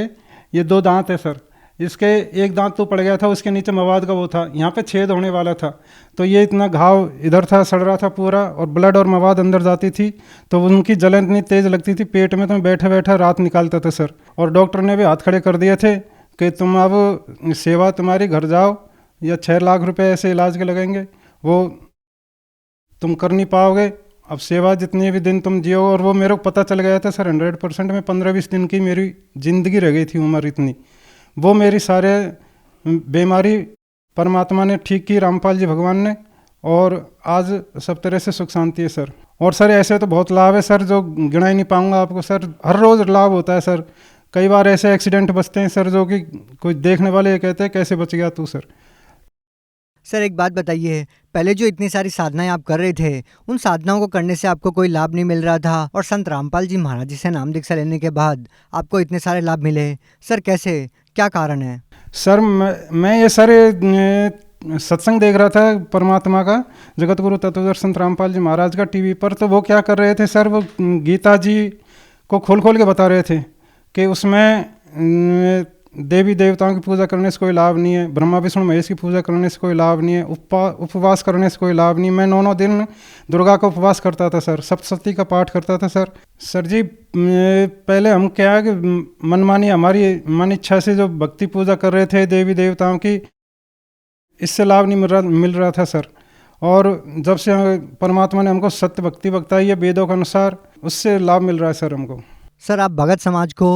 ये 2 दांत है सर। इसके एक दांत तो पड़ गया था, उसके नीचे मवाद का वो था, यहाँ पे छेद होने वाला था, तो ये इतना घाव इधर था, सड़ रहा था पूरा, और ब्लड और मवाद अंदर जाती थी, तो उनकी जलन इतनी तेज़ लगती थी पेट में, तो मैं बैठा बैठा रात निकालता था सर। और डॉक्टर ने भी हाथ खड़े कर दिए थे कि तुम अब सेवा तुम्हारी घर जाओ, या 6 लाख रुपए ऐसे इलाज के लगेंगे, वो तुम कर नहीं पाओगे, अब सेवा जितने भी दिन तुम जियो। और वो मेरे को पता चल गया था सर 100% में 15-20 दिन की मेरी ज़िंदगी रह गई थी उम्र इतनी। वो मेरी सारे बीमारी परमात्मा ने ठीक की, रामपाल जी भगवान ने, और आज सब तरह से सुख शांति है सर। और सर ऐसे तो बहुत लाभ है सर, जो गिना ही नहीं पाऊँगा आपको सर, हर रोज़ लाभ होता है सर। कई बार ऐसे एक्सीडेंट बचते हैं सर, जो कि कोई देखने वाले ये कहते हैं कैसे बच गया तू सर। सर एक बात बताइए, पहले जो इतनी सारी साधनाएं आप कर रहे थे, उन साधनाओं को करने से आपको कोई लाभ नहीं मिल रहा था, और संत रामपाल जी महाराज जी से नाम दीक्षा लेने के बाद आपको इतने सारे लाभ मिले, सर कैसे, क्या कारण है? सर मैं ये सारे सत्संग देख रहा था परमात्मा का, जगत गुरु तत्वदर्शी संत रामपाल जी महाराज का टीवी पर। तो वो क्या कर रहे थे सर, वो गीता जी को खोल के बता रहे थे कि उसमें देवी देवताओं की पूजा करने से कोई लाभ नहीं है, ब्रह्मा विष्णु महेश की पूजा करने से कोई लाभ नहीं है, उपवास करने से कोई लाभ नहीं। मैं 9 दिन दुर्गा का उपवास करता था सर, सप्तशती का पाठ करता था सर। सर जी पहले हम क्या है कि मनमानी हमारी मन इच्छा से जो भक्ति पूजा कर रहे थे देवी देवताओं की, इससे लाभ नहीं मिल रहा था सर। और जब से परमात्मा ने हमको सत्य भक्ति बताई है वेदों के अनुसार, उससे लाभ मिल रहा है सर हमको। सर आप भगत समाज को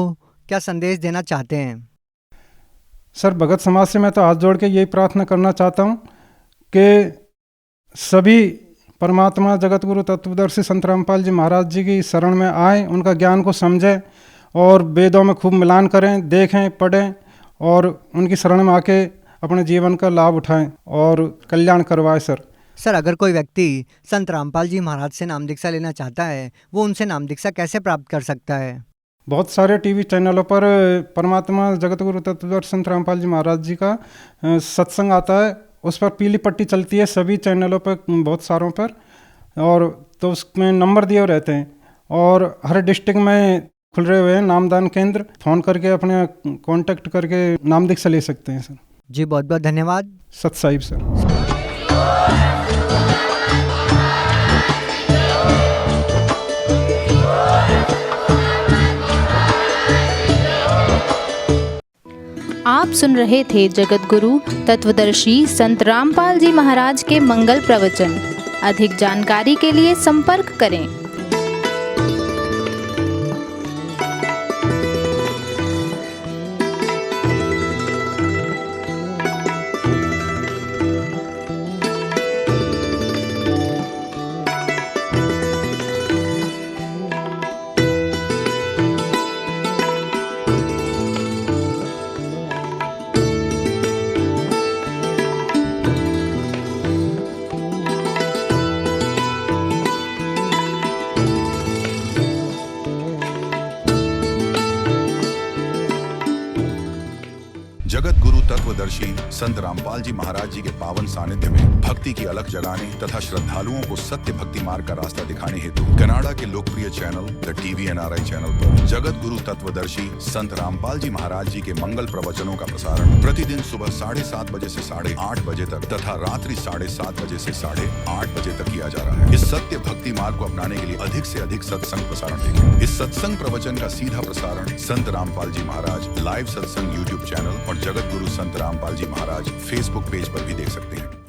क्या संदेश देना चाहते हैं? सर भगत समाज से मैं तो हाथ जोड़ के यही प्रार्थना करना चाहता हूँ कि सभी परमात्मा जगत गुरु तत्वदर्शी संत रामपाल जी महाराज जी की शरण में आएँ, उनका ज्ञान को समझें और वेदों में खूब मिलान करें, देखें, पढ़ें, और उनकी शरण में आके अपने जीवन का लाभ उठाएं और कल्याण करवाएं सर। सर अगर कोई व्यक्ति संत रामपाल जी महाराज से नाम दीक्षा लेना चाहता है, वो उनसे नाम दीक्षा कैसे प्राप्त कर सकता है? बहुत सारे टीवी चैनलों पर परमात्मा जगत गुरु तत्वदर्शी संत रामपाल जी महाराज जी का सत्संग आता है, उस पर पीली पट्टी चलती है सभी चैनलों पर, बहुत सारों पर, और तो उसमें नंबर दिए रहते हैं, और हर डिस्ट्रिक्ट में खुल रहे हुए हैं नामदान केंद्र, फ़ोन करके अपने कांटेक्ट करके नाम दीक्षा ले सकते हैं सर। जी बहुत बहुत धन्यवाद। सत साहिब सर। आप सुन रहे थे जगत गुरु तत्वदर्शी संत रामपाल जी महाराज के मंगल प्रवचन। अधिक जानकारी के लिए संपर्क करें। जगत गुरु तत्वदर्शी संत रामपाल जी महाराज जी के पावन सानिध्य में भक्ति की अलख जगाने तथा श्रद्धालुओं को सत्य भक्ति मार्ग का रास्ता दिखाने हेतु कनाडा के लोकप्रिय channel the TV NRI channel पर जगत गुरु तत्वदर्शी संत रामपाल जी महाराज जी के मंगल प्रवचनों का प्रसारण प्रतिदिन सुबह 7:30 बजे से 8:30 बजे तक तथा रात्रि 7:30 बजे से 8:30 बजे तक किया जा रहा है। इस सत्य भक्ति मार्ग को अपनाने के लिए अधिक से अधिक सत्संग प्रसारण देखें। इस सत्संग प्रवचन का सीधा प्रसारण संत रामपाल जी महाराज लाइव सत्संग YouTube चैनल और जगत गुरु संत रामपाल जी महाराज Facebook पेज पर भी देख सकते हैं।